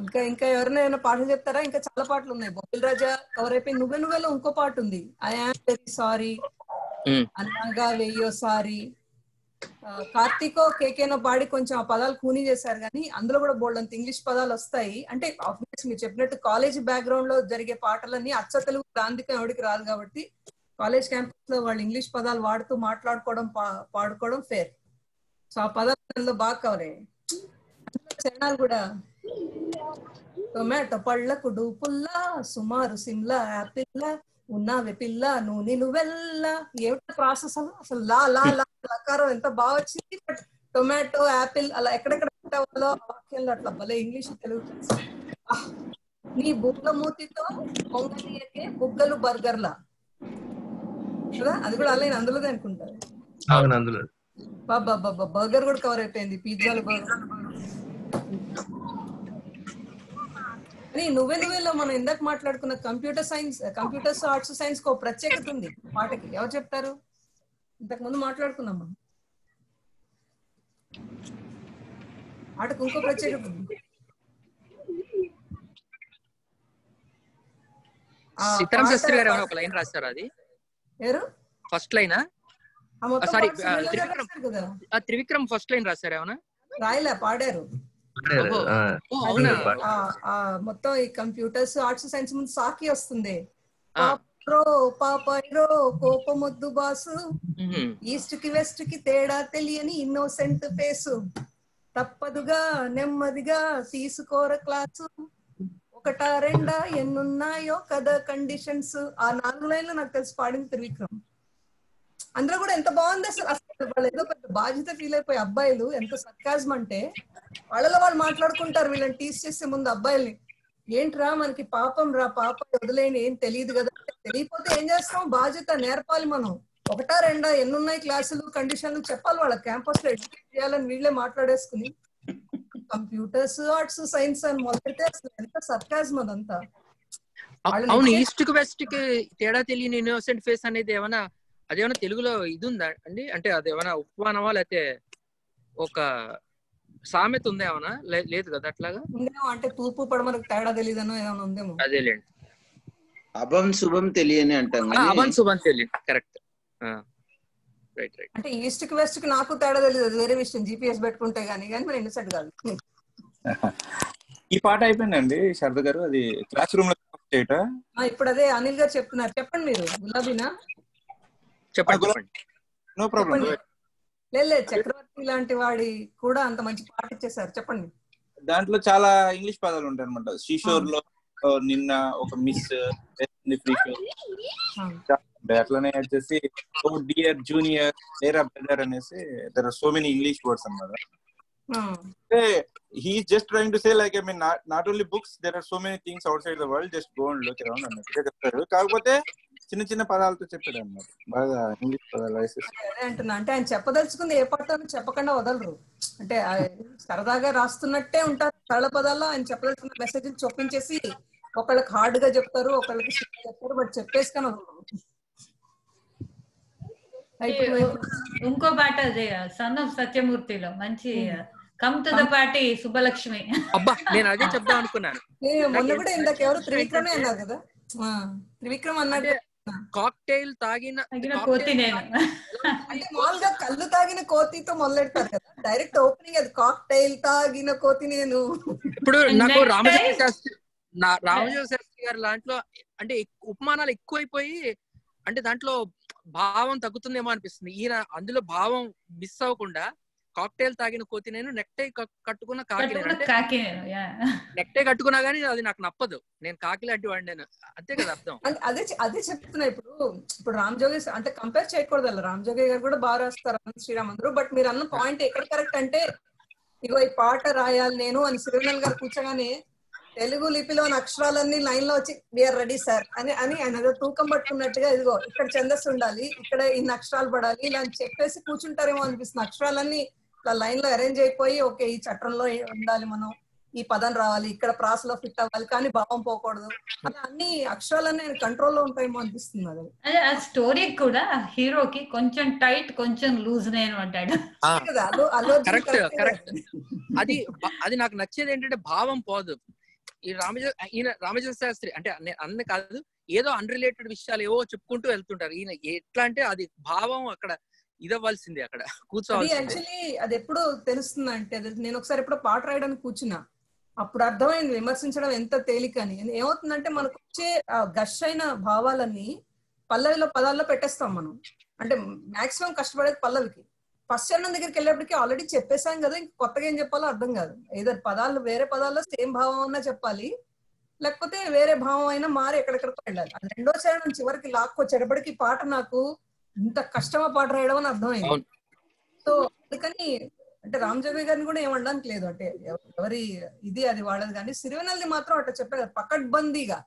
ఇంకా ఇంకా ఎవరైనా పాటలు చెప్తారా? ఇంకా చాలా పాటలు ఉన్నాయి. బొబ్బిల్ రాజా కవర్ అయిపోయి నువ్వే నువ్వేలో ఇంకో పాట ఉంది, ఐ యామ్ వెరీ సారీ, అన్నాగా వెయ్యోసారి. కార్తీకో కేకేనో పాడి కొంచెం ఆ పదాలు కూనీ చేశారు, కానీ అందులో కూడా బోల్డ్ అంత ఇంగ్లీష్ పదాలు వస్తాయి. అంటే ఆబ్వియస్ మీరు చెప్పినట్టు కాలేజ్ బ్యాక్గ్రౌండ్ లో జరిగే పాటలన్నీ అచ్చ తెలుగు గ్రాంధికం ఎవరికి రాదు కాబట్టి కాలేజ్ క్యాంపస్ లో వాళ్ళు ఇంగ్లీష్ పదాలు వాడుతూ మాట్లాడుకోవడం పాడుకోవడం ఫేర్. సో ఆ పదాలు బాగా కవర్ అయ్యాయి. చరణాలు కూడా టొమాటో పళ్ళకు డూపుల్లా, సుమారు సిమ్లా యాపిల్ల, ఉన్నావే పిల్ల నూనె నువ్వెల్లా. ఏమిటో ప్రాసెస్ అసలు లా లా లా లకారం ఎంత బాగా వచ్చింది. బట్ టొమాటో, యాపిల్ అలా ఎక్కడెక్కడ పెట్టాలో వాక్యాలు అట్లా భలే ఇంగ్లీష్ తెలుగు. నీ బుగ్గ మూతితో పొంగలియకే బుగ్గలు బర్గర్లా కదా, అది కూడా అలా అందులోదే అనుకుంటారు. బాబా బర్గర్ కూడా కవర్ అయిపోయింది, పిజ్జాలు, బర్గర్. నువ్వే నువ్వేలో మనం ఇందాక మాట్లాడుకున్న కంప్యూటర్స్ ఆర్ట్స్ సైన్స్ కు ప్రత్యేకత ఉంది పాటకి. ఎవరు చెప్తారు? ఇంతకు ముందు మాట్లాడుకున్నాం మనం, పాటకు ఇంకో ప్రత్యేకత ఉంది. సీతారాం శాస్త్రి గారు ఒక లైన్ రాశారు, అది ఎవరు? ఫస్ట్ లైనా? సారీ, త్రివిక్రమ్ ఫస్ట్ లైన్ రాశారు ఏమన్నా? రాయలే, పాడారు. మొత్తం ఈ కంప్యూటర్స్ ఆర్ట్స్ సైన్స్ ముందు సాకి వస్తుంది. పాపైరో కోపమొద్దు బాసు, ఈస్ట్ కి వెస్ట్ కి తేడా తెలియని ఇన్నోసెంట్ ఫేసు, తప్పదుగా నెమ్మదిగా తీసుకోర క్లాసు, ఒకటా రెండా ఎన్నున్నాయో కదా కండిషన్స్. ఆ 4 లైన్లు నాకు తెలిసి పాడింది త్రివిక్రమ్. అందులో కూడా ఎంత బాగుంది అసలు. వాళ్ళు ఏదో పెద్ద బాధ్యత ఫీల్ అయిపోయి అబ్బాయిలు ఎంత సర్కాజం అంటే వాళ్ళలో వాళ్ళు మాట్లాడుకుంటారు వీళ్ళని టీస్ చేసే ముందు అబ్బాయిల్ని. ఏంట్రా మనకి పాపం రా, పాప వదిలేని ఏం తెలియదు కదా. తెలియకపోతే ఏం చేస్తాం, బాధ్యత నేర్పాలి మనం. ఒకటా రెండా ఎన్నున్నాయి క్లాసులు కండిషన్లు చెప్పాలి వాళ్ళ క్యాంపస్ లో ఎడ్యుకేట్ చేయాలని వీళ్ళే మాట్లాడేసుకుని కంప్యూటర్స్ ఆర్ట్స్ సైన్స్ అని మొదలైతే అసలు ఎంత సర్కాజం అదంతా. అవును, ఈస్ట్ కి వెస్ట్ కి తేడా తెలియని ఇన్నోసెంట్ ఫేస్ అనేది ఏమైనా అదేమైనా తెలుగులో ఇది ఉందా అండి? అంటే అదేమైనా ఉపమానమా లేకపోతే ఒక సామెత ఉందా ఏమన్నా? లేదు కదా అట్లాగా. అంటే తూర్పు పడమరకు తేడా తెలియదనో ఏమైనా ఉందేమో. అదేలేండి, అభం శుభం తెలియని అంటాం. అభం శుభం తెలియని, కరెక్ట్. Right right. అంటే ఈస్ట్ కి వెస్ట్ కి నాకు తేడా తెలియదు, అది వేరే విషయం. జీపీఎస్ పెట్టుకుంటే గానీ మరి ఇన్నోసెంట్ కాదు. ఈ పాట అయిపోయిందండి శారద గారు, అది క్లాస్ రూమ్ లో ఇప్పుడు అదే అనిల్ గారు చెప్తున్నారు. చెప్పండి మీరు. గులాబీనా? చెప్పండి. No problem. లేదు, చక్రవర్తి లాంటి వాడి కూడా అంత మంచి పాట ఇచ్చేసారు. చెప్పండి. దాంట్లో చాలా ఇంగ్లీష్ పదాలు ఉంటాయి అనమాట. శ్రీషోర్ లో నిన్న ఒక మిస్, ఫ్రీ షో, అట్లనే వచ్చేసి డియర్ జూనియర్, లేరా బ్రదర్ అనేసి there are so many English words అన్నమాట. He is just trying to say like, I mean, not only books, there are so many things outside the world, just go and look around అన్నట్టుగా చెప్తారు. కాకపోతే చిన్న చిన్న పదాలతో చెప్పాడు అన్నమాట, బాగా ఇంగ్లీష్ పదాలు వేసేసి. అంటున్నా అంటే ఆయన చెప్పదలుచుకుంది ఏ పాట చెప్పకుండా వదలరు. అంటే సరదాగా రాస్తున్నట్టే ఉంటారు సరళ పదాల్లో. ఆయన చెప్పదలుచుకున్న మెసేజ్ చొప్పించేసి ఒకళ్ళకి హార్డ్ గా చెప్తారు, ఒకళ్ళకి చెప్తారు, బట్ చెప్పేసి కానీ ఇంకో పాట అదే సన్ ఆఫ్ సత్యమూర్తిలో మంచి come to the party Subbalakshmi. అబ్బా, నేను అదే చెప్దాం అనుకున్నాను. మొన్న కూడా ఇందాక ఎవరు త్రివిక్రమే అన్నారు కదా, త్రివిక్రమ్ అన్నాడు కాక్టైల్ తాగిన కోతి. నేను అంటే మామూలుగా కళ్ళు తాగిన కోతితో మొదలెడతారు కదా, డైరెక్ట్ ఓపెనింగ్ అది కాక్టైల్ తాగిన కోతి. నేను ఇప్పుడు నాకు రామజోగ శాస్త్రి గారి దాంట్లో అంటే ఉపమానాలు ఎక్కువైపోయి అంటే దాంట్లో భావం తగ్గుతుందేమో అనిపిస్తుంది. ఈయన అందులో భావం మిస్ అవ్వకుండా కాక్టైల్ తాగిన కోతి నేను నెక్టై కట్టుకున్న కాకి నేను అంటే నెక్టై కట్టుకున్నా గానీ అది నాకు నప్పదు, నేను కాకి లాంటి వాడిని నేను, అంతే కదా అర్థం. అదే చెప్తున్నా. ఇప్పుడు రామజోగి అంటే కంపేర్ చేయకూడదు అలా, రామజోగి గారు కూడా బాగా రాస్తారు శ్రీరామ్ అందరూ. బట్ మీరు అన్న పాయింట్ ఎక్కడ కరెక్ట్ అంటే, ఇగో ఈ పాట రాయాలి నేను అని సిరివెన్నెల గారు కూర్చోగానే తెలుగు లిపిలోని అక్షరాలన్నీ లైన్ లో వచ్చి వీఆర్ రెడీ సార్ అని ఆయన ఏదో తూకం పట్టుకున్నట్టుగా, ఇదిగో ఇక్కడ ఛందస్సు ఉండాలి, ఇక్కడ ఇన్ని అక్షరాలు పడాలి ఇలా అని చెప్పేసి కూర్చుంటారేమో అనిపిస్తుంది. అక్షరాలన్నీ ఇట్లా లైన్ లో అరేంజ్ అయిపోయి, ఓకే ఈ చట్టంలో ఉండాలి, మనం ఈ పదం రావాలి, ఇక్కడ ప్రాసలో ఫిట్ అవ్వాలి, కానీ భావం పోకూడదు, అలా అన్ని అక్షరాలన్నీ కంట్రోల్లో ఉంటాయేమో అనిపిస్తుంది. అది ఆ స్టోరీ కూడా హీరోకి కొంచెం టైట్ కొంచెం లూజ్ నేను అంటాడు. కరెక్ట్. అది నాకు నచ్చేది ఏంటంటే భావం పోదు. ఈయన రామజోగ శాస్త్రి అంటే అన్న కాదు, ఏదో అన్రిలేటెడ్ విషయాలు ఏవో చెప్పుకుంటూ వెళ్తుంటారు. ఈయన ఎట్లా అంటే అది భావం అక్కడ ఇదవ్వాల్సిందే, అక్కడ కూర్చోవాలి. యాక్చువల్లీ అది ఎప్పుడు తెలుస్తుంది అంటే, నేను ఒకసారి ఎప్పుడో పాట రాయడానికి కూర్చున్నా, అప్పుడు అర్థమైంది విమర్శించడం ఎంత తేలిక అని. ఏమవుతుందంటే మనకు వచ్చే గష్ అయిన భావాలన్నీ పల్లవిలో పదాల్లో పెట్టేస్తాం మనం. అంటే మాక్సిమం కష్టపడేది పల్లవికి. ఫస్ట్ చరణం దగ్గరికి వెళ్ళేప్పటికి ఆల్రెడీ చెప్పేసాం కదా, ఇంక కొత్తగా ఏం చెప్పాలో అర్థం కాదు. ఏదో పదాలు వేరే పదాల్లో సేమ్ భావం అన్నా చెప్పాలి, లేకపోతే వేరే భావం అయినా మారి ఎక్కడెక్కడికో వెళ్ళాలి. అది రెండో చరణం చివరికి లాక్కొచ్చేటప్పటికి పాట నాకు ఇంత కష్టమా పాట రాయడం అని అర్థమైంది. సో అందుకని అంటే రామజోగి గారిని కూడా ఏమనడానికి లేదు, అంటే ఎవరి ఇది అది వాడదు. కానీ సిరివెన్నెలది మాత్రం అట్లా చెప్పారు కదా పకడ్బందీగా.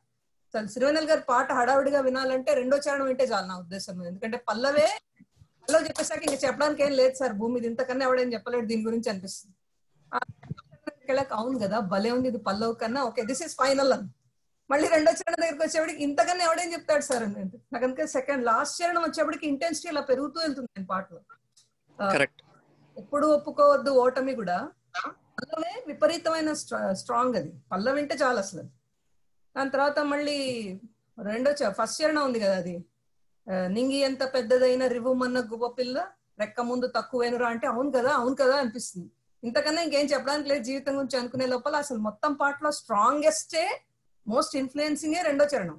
సిరివెన్నెల గారి పాట హడావిడిగా వినాలంటే రెండో చరణం వింటే చాలు నా ఉద్దేశం. ఎందుకంటే పల్లవి చెప్పేసాక ఇంకా చెప్పడానికి ఏం లేదు సార్ భూమి, ఇంతకన్నా ఎవడేం చెప్పలేడు దీని గురించి అనిపిస్తుంది. అవును కదా భలే ఉంది ఇది పల్లవ్ కన్నా, ఓకే దిస్ ఇస్ ఫైనల్ అని. మళ్ళీ రెండో చరణం దగ్గరికి వచ్చేప్పటికి ఇంతకన్నా ఎవడేం చెప్తాడు సార్ అని. నాకు అందుకే సెకండ్ లాస్ట్ చరణం వచ్చేప్పటికి ఇంటెన్సిటీ ఇలా పెరుగుతూ వెళ్తుంది పాటలో. ఎప్పుడు ఒప్పుకోవద్దు ఓటమి కూడా పల్లవే విపరీతమైన స్ట్రాంగ్, అది పల్లవి వింటే చాలు అసలు. దాని తర్వాత మళ్ళీ ఫస్ట్ చరణం ఉంది కదా, అది నింగి ఎంత పెద్దదైన రివ్వుమన్న గువ్వ పిల్ల రెక్క ముందు తక్కువేనురా అంటే అవును కదా అనిపిస్తుంది. ఇంతకన్నా ఇంకేం చెప్పడానికి లేదు జీవితం గురించి అనుకునే లోపల. అసలు మొత్తం పాటలో స్ట్రాంగెస్టే మోస్ట్ ఇన్ఫ్లుయెన్సింగ్ రెండో చరణం.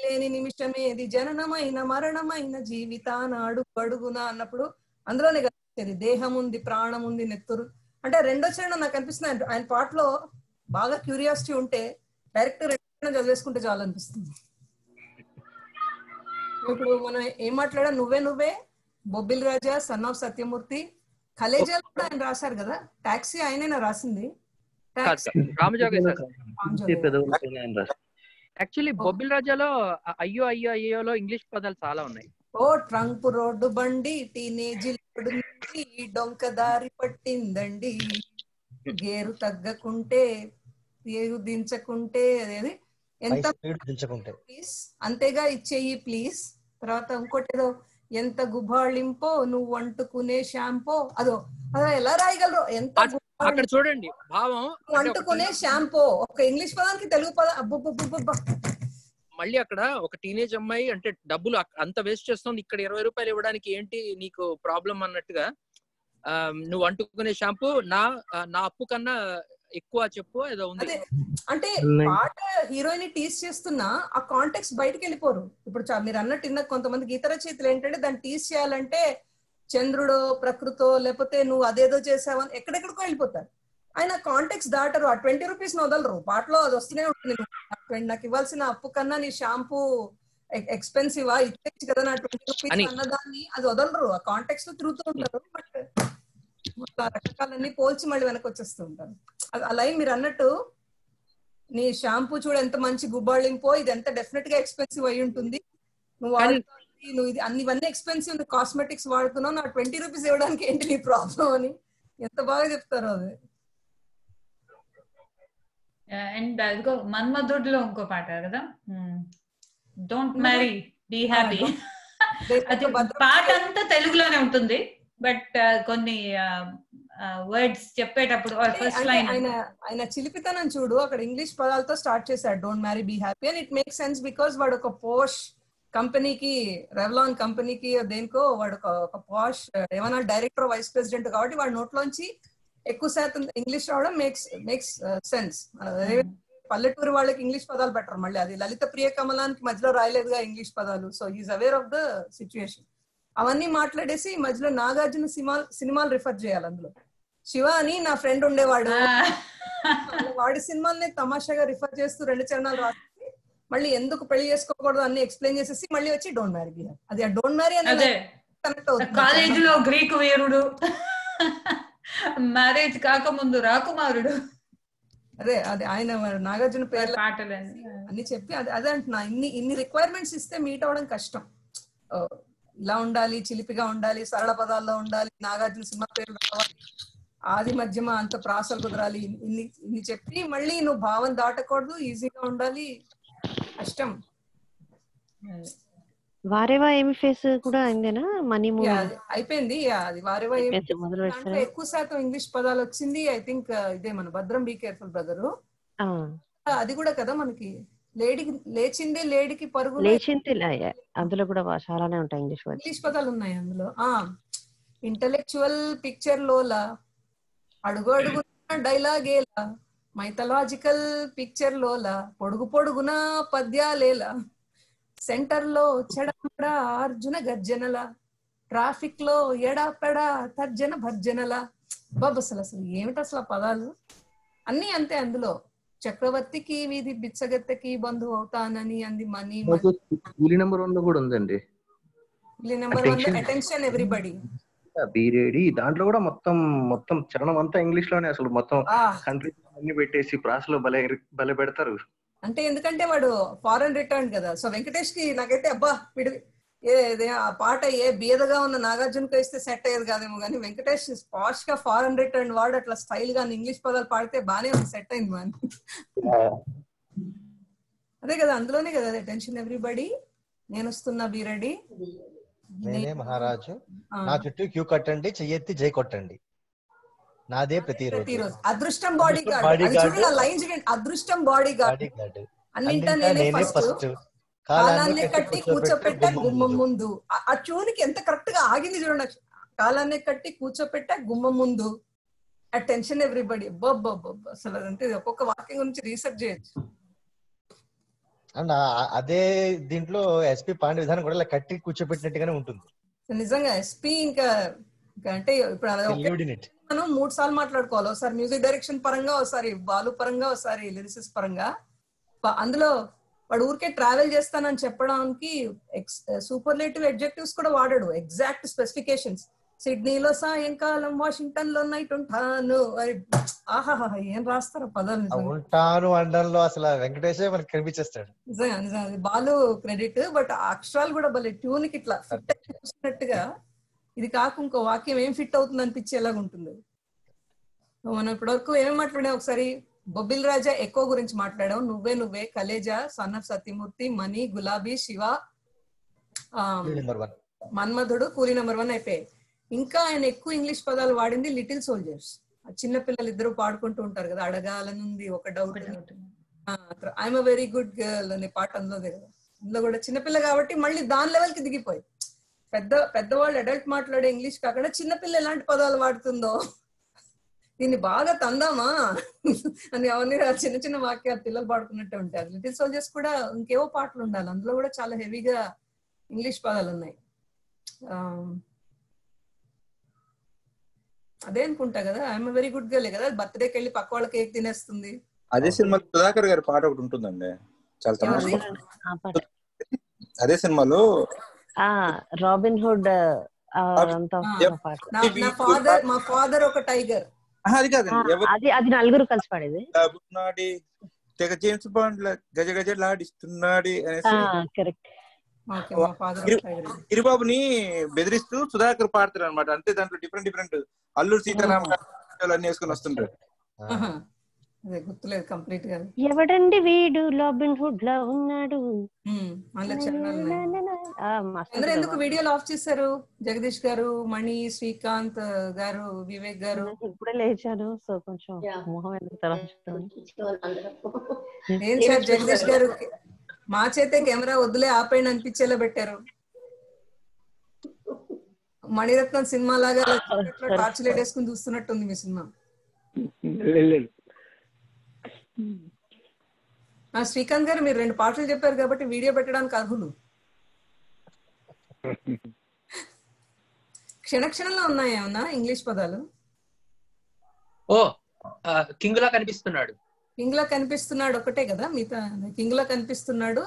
లేని నిమిషమేది జననమైన మరణమైన జీవితానాడు అడుగునా అన్నప్పుడు అందులోనే కనిపించేది దేహం ఉంది ప్రాణం ఉంది నెత్తురు. అంటే రెండో చరణం నాకు అనిపిస్తుంది ఆయన పాటలో బాగా క్యూరియాసిటీ ఉంటే డైరెక్ట్ రెండో చరణం చదివేసుకుంటే చాలు అనిపిస్తుంది. ఇప్పుడు మనం ఏం మాట్లాడా, నువ్వే బొబ్బిల్ రాజా సన్ ఆఫ్ సత్యమూర్తి, కలేజాలు కూడా ఆయన రాశారు కదా. టాక్సీ ఆయనైనా రాసింది, యాక్చువల్లీ బొబ్బిల్ రాజాలో అయ్యోలో ఇంగ్లీష్ పదాలు చాలా ఉన్నాయి. ఓ ట్రంక్ రోడ్డు బండి టీనేజీ డొంక దారి పట్టిందండి, గేరు తగ్గకుంటే గేరు దించకుంటే అదేది ఎంత ప్లీజ్ అంతేగా ఇచ్చేయి ప్లీజ్. తర్వాత ఇంకోటి ఏదో ఎంత గుబాళింపో నువ్వు అంటుకునే షాంపో, అదో ఎలా రాయగలరు, ఎంత అక్కడ చూడండి భావం అంటుకునే షాంపో ఒక ఇంగ్లీష్ పదానికి తెలుగు పదం అబ్బబ్బబ్బబ్బ. మళ్ళీ అక్కడ ఒక టీనేజ్ అమ్మాయి అంటే డబ్బులు అంత వేస్ట్ చేస్తుంది, ఇక్కడ 20 రూపాయలు ఇవ్వడానికి ఏంటి నీకు ప్రాబ్లం అన్నట్టుగా, నువ్వు అంటుకునే షాంపూ నా అప్పు కన్నా ఎక్కువ చెప్పు ఏదో ఉంది. అంటే పాట హీరోయిన్ టీస్ చేస్తున్నా ఆ కాంటెక్స్ట్ బయటకు వెళ్ళిపోరు. ఇప్పుడు మీరు అన్నట్టు ఇందాక కొంతమంది గీత రచయితలు ఏంటంటే దాన్ని టీస్ చేయాలంటే చంద్రుడో ప్రకృతో లేకపోతే నువ్వు అదేదో చేసావని ఎక్కడెక్కడికో వెళ్ళిపోతారు. ఆయన కాంటెక్స్ట్ దాటరు, ఆ 20 రూపీస్ వదలరు, పాటలో అది వస్తూనే ఉంటుంది. నాకు ఇవ్వాల్సిన అప్పు కన్నా నీ షాంపూ ఎక్స్పెన్సివా ఇచ్చేసి కదా నా 20 రూపీస్ అన్నదాన్ని అది వదలరు, ఆ కాంటెక్స్ట్ లో తిరుగుతూ ఉంటారు. బట్ రకరకాలన్నీ పోల్చి మళ్ళీ వెనక్కి వచ్చేస్తూ ఉంటారు. అలా మీరు అన్నట్టు నీ షాంపూ చూడు ఎంత మంచి గుబ్బాళింపో, ఇది ఎంత డెఫినెట్ గా ఎక్స్పెన్సివ్ అయి ఉంటుంది, నువ్వు ఇది అన్నివన్నీ ఎక్స్పెన్సివ్ కాస్మెటిక్స్ వాడుతున్నావు, నా 20 రూపీస్ ఇవ్వడానికి ఏంటి నీ ప్రాబ్లం అని ఎంత బాగా చెప్తారు అది. అండ్ అదిగో మన్మధుడిలో ఇంకో పాట కదా, డోంట్ మ్యారీ బీ హ్యాపీ, అది పాట అంతా తెలుగులోనే ఉంటుంది బట్ కొన్ని వర్డ్స్ చెప్పేటప్పుడు ఫస్ట్ లైన్ ఆయన చిలిపితనం చూడు, అక్కడ ఇంగ్లీష్ పదాలతో స్టార్ట్ చేశాడు డోంట్ మ్యారీ బీ హ్యాపీ అని. ఇట్ మేక్ సెన్స్ బికాస్ వాడు ఒక పోష్ కంపెనీకి, రెవ్లాన్ కంపెనీకి దేనికో వాడు ఒక పాష్ ఏమన్నా డైరెక్టర్ వైస్ ప్రెసిడెంట్ కాబట్టి వాడి నోట్లోంచి ఎక్కువ శాతం ఇంగ్లీష్ రావడం మేక్స్ సెన్స్. పల్లెటూరు వాళ్ళకి ఇంగ్లీష్ పదాలు పెట్టరు. మళ్ళీ అది లలిత ప్రియ కమలానికి మధ్యలో రాయలేదుగా ఇంగ్లీష్ పదాలు. So he is aware of the situation. అవన్నీ మాట్లాడేసి మధ్యలో నాగార్జున సినిమాలు రిఫర్ చేయాలి. అందులో శివ అని నా ఫ్రెండ్ ఉండేవాడు, వాడి సినిమాల్ని తమాషాగా రిఫర్ చేస్తూ 2 చరణాలు రాసి మళ్ళీ ఎందుకు పెళ్లి చేసుకోకూడదు అన్ని ఎక్స్ప్లెయిన్ చేసేసి మళ్ళీ వచ్చి డోంట్ మ్యారీ బిహార్. అది ఆ డోంట్ మ్యారీ అనేది కనెక్ట్ అవుతుంది. కాలేజీలో గ్రీకు వీరుడు, మ్యారేజ్ కాకముందు రాకుమారుడు, అదే అది ఆయన నాగార్జున పేర్లు పాటలు అన్ని చెప్పి అదే అంటున్నా. ఇన్ని రిక్వైర్మెంట్స్ ఇస్తే మీట్ అవ్వడం కష్టం. ఇలా ఉండాలి, చిలిపిగా ఉండాలి, సరళ పదాల్లో ఉండాలి, నాగార్జున సినిమా పేర్లు రావాలి, ఆది మధ్యమ అంత ప్రాసలు కుదరాలి, ఇన్ని చెప్పి మళ్ళీ నువ్వు భావం దాటకూడదు, ఈజీగా ఉండాలి, కష్టం. వారేవా ఏమి ఫేస్ కూడా అయిందేనా? మనీ అయిపోయింది. అది వారేవా దాంట్లో ఎక్కువ శాతం ఇంగ్లీష్ పదాలు వచ్చింది. ఐ థింక్ ఇదే మన భద్రం బీ కేర్ఫుల్ బ్రదరు, అది కూడా కదా మనకి. లేచిందే లేడికి పరుగు, అందులో కూడా చాలానే ఉంటాయి ఇంగ్లీష్ పదాలు ఉన్నాయి అందులో. ఇంటలెక్చువల్ పిక్చర్ లోలా, అడుగు అడుగున డైలాగేలా, మైథలాజికల్ పిక్చర్ లోలా, పొడుగు పొడుగున పద్యాలేలా, సెంటర్ లో చెడపడ అర్జున గర్జనల, ట్రాఫిక్ లో ఎడాపెడా తర్జన భర్జనల. బాబు అసలు ఏమిటి అసలు ఆ పదాలు అన్ని అంతే. అందులో చక్రవర్తికి వీధి బిచ్చగత్తెకి బంధువు అవుతానని అంది మనీ. కూలీ నెంబర్ 1 లో కూడా ఉందండి. కూలీ నెంబర్ 1 అటెన్షన్ ఎవ్రీబడి, బీరేడి. దాంట్లో కూడా మొత్తం చరణం అంతా ఇంగ్లీష్ లోనే. అసలు మొత్తం కంట్రీ అన్ని పెట్టేసి ప్రాసలో భలే పెడతారు. అంటే ఎందుకంటే వాడు ఫారెన్ రిటర్న్ కదా. సో వెంకటేష్ కి నాకైతే అబ్బా ఆ పాట ఏ బీదగా ఉన్న నాగార్జునకు ఇస్తే సెట్ అయ్యేది కాదేమో కానీ, వెంకటేష్ పాష్ గా ఫారెన్ రిటర్న్ వాడు అట్లా స్టైల్ గా ఇంగ్లీష్ పదాలు పాడితే బానే సెట్ అయింది మన. అదే కదా, అందులోనే కదా అటెన్షన్ ఎవ్రీబడి, నేను వస్తున్నా బీరెడ్డి, నేనే మహారాజు, నా చుట్టూ క్యూ కట్టండి, చెయ్యెత్తి జై కొట్టండి, నాదే ప్రతిరోజు, అదృష్టం బాడీ గార్డ్, లైన్ చూడండి, అదృష్టం బాడీ గార్డ్, అన్నింటా నేనే ఫస్ట్, కాలాన్ని కట్టి కూర్చోపెట్టా గుమ్మం ముందు. ఆ ట్యూన్కి ఎంత కరెక్ట్ గా ఆగింది చూడండి. కాలాన్ని కట్టి కూర్చోపెట్టా గుమ్మం ముందు, అటెన్షన్ ఎవ్రీబడి. అసలు అదంటే ఒక్కొక్క వాక్యం గురించి రీసెర్చ్ చేయొచ్చు. అండ్ అదే దీంట్లో ఎస్పీ పాండే విధానం కూడా ఇలా కట్టి కూర్చోపెట్టినట్టుగానే ఉంటుంది నిజంగా. ఎస్పీ ఇంకా అంటే ఇప్పుడు మనం 3 సార్లు మాట్లాడుకోవాలి. ఒకసారి మ్యూజిక్ డైరెక్షన్ పరంగా, ఒకసారి బాలు పరంగా, ఒకసారి లిరిసిస్ పరంగా. అందులో వాడు ఊరికే ట్రావెల్ చేస్తానని చెప్పడానికి సూపర్లేటివ్ అడ్జెక్టివ్స్ కూడా వాడాడు, ఎగ్జాక్ట్ స్పెసిఫికేషన్స్. సిడ్నీలో సాయంకాలం, వాషింగ్టన్ లో నైట్ ఉంటాను. ఆహాహా ఏం రాస్తారు పదాలు. ఉంటాను అండంలో అసలు వెంకటేశ్వర మనకి కనిపించేస్తాడు. నిజంగా బాలు క్రెడిట్. బట్ అక్షరాలు కూడా భలే ట్యూన్ కి ఇట్లా ఫిట్ చూసినట్టుగా, ఇది కాక ఇంకో వాక్యం ఏం ఫిట్ అవుతుంది అనిపించేలాగా ఉంటుంది. మనం ఇప్పటివరకు ఏమేమి మాట్లాడాం? ఒకసారి బొబ్బిల్ రాజా ఎక్కువ గురించి మాట్లాడాం, నువ్వే, కలేజా, సన్ ఆఫ్ సత్యమూర్తి, మణి, గులాబీ, శివ, మన్మధుడు, కూలీ నెంబర్ 1 అయిపోయాయి. ఇంకా ఆయన ఎక్కువ ఇంగ్లీష్ పదాలు వాడింది లిటిల్ సోల్జర్స్. చిన్న పిల్లలు ఇద్దరు పాడుకుంటూ ఉంటారు కదా, అడగాలనుంది ఒక doubt, I'm a very good girl అనే పాట అందులోదే కదా. అందులో కూడా చిన్నపిల్ల కాబట్టి మళ్ళీ దాని లెవెల్ కి దిగిపోయి పెద్దవాళ్ళు అడల్ట్ మాట్లాడే ఇంగ్లీష్ కాకుండా చిన్నపిల్ల ఎలాంటి పదాలు వాడుతుందో దీన్ని బాగా తందామా అని అవన్నీ చిన్న చిన్న వాక్యాలు పిల్లలు పాడుకున్నట్టే ఉంటారు. లిటిల్ సోల్జర్స్ కూడా ఇంకేవో పాటలు ఉండాలి, అందులో కూడా చాలా హెవీగా ఇంగ్లీష్ పదాలు ఉన్నాయి. అదే అనుకుంటా కదా, ఐఎమ్ వెరీ గుడ్ గర్ల్ కదా, బర్త్డేకి వెళ్ళి పక్క వాళ్ళ కేక్ తినేస్తుంది. అదే సినిమా సుధాకర్ గారి పాట ఒకటి ఉంటుందండి, చాలా తమాషా. అదే సినిమాలో రాబిన్ హుడ్, మా ఫాదర్ ఒక టైగర్, అది కాదండి, అది నలుగురు కలిసి పాడేది. తెగ జేమ్స్ బాండ్ గజ గజలాడిస్తున్నాడు అనేసి గిరిబాబుని బెదిరిస్తూ సుధాకర్ పాడతారు అనమాట. అంతే, దాంట్లో డిఫరెంట్ అల్లూరు సీతారామ అన్ని వేసుకుని వస్తుంటారు. గుర్తులేదు కంప్లీట్ గా. ఎవడండి వీడు రాబిన్ హుడ్ లా ఉన్నాడు. ఎందుకు వీడియోలు ఆఫ్ చేశారు జగదీష్ గారు, మణి, శ్రీకాంత్ గారు, వివేక్ గారు? ఇప్పుడే లేచాను, సో కొంచెం మొహం ఎందుకు ఏం సార్ జగదీష్ గారు మా చేతే కెమెరా వద్దులే ఆపేయండి అనిపించేలా పెట్టారు. మణిరత్నం సినిమా లాగా టార్చ్ లైట్ వేసుకుని చూస్తున్నట్టుంది మీ సినిమా. శ్రీకాంత్ గారు మీరు 2 పాటలు చెప్పారు కాబట్టి వీడియో పెట్టడానికి అర్హులు. క్షణక్షణంలో ఉన్నాయా ఏమన్నా ఇంగ్లీష్ పదాలు? ఓ కింగ్ లా కనిపిస్తున్నాడు. కింగ్ లా కనిపిస్తున్నాడు ఒకటే కదా, మిగతా కింగ్ లా కనిపిస్తున్నాడు.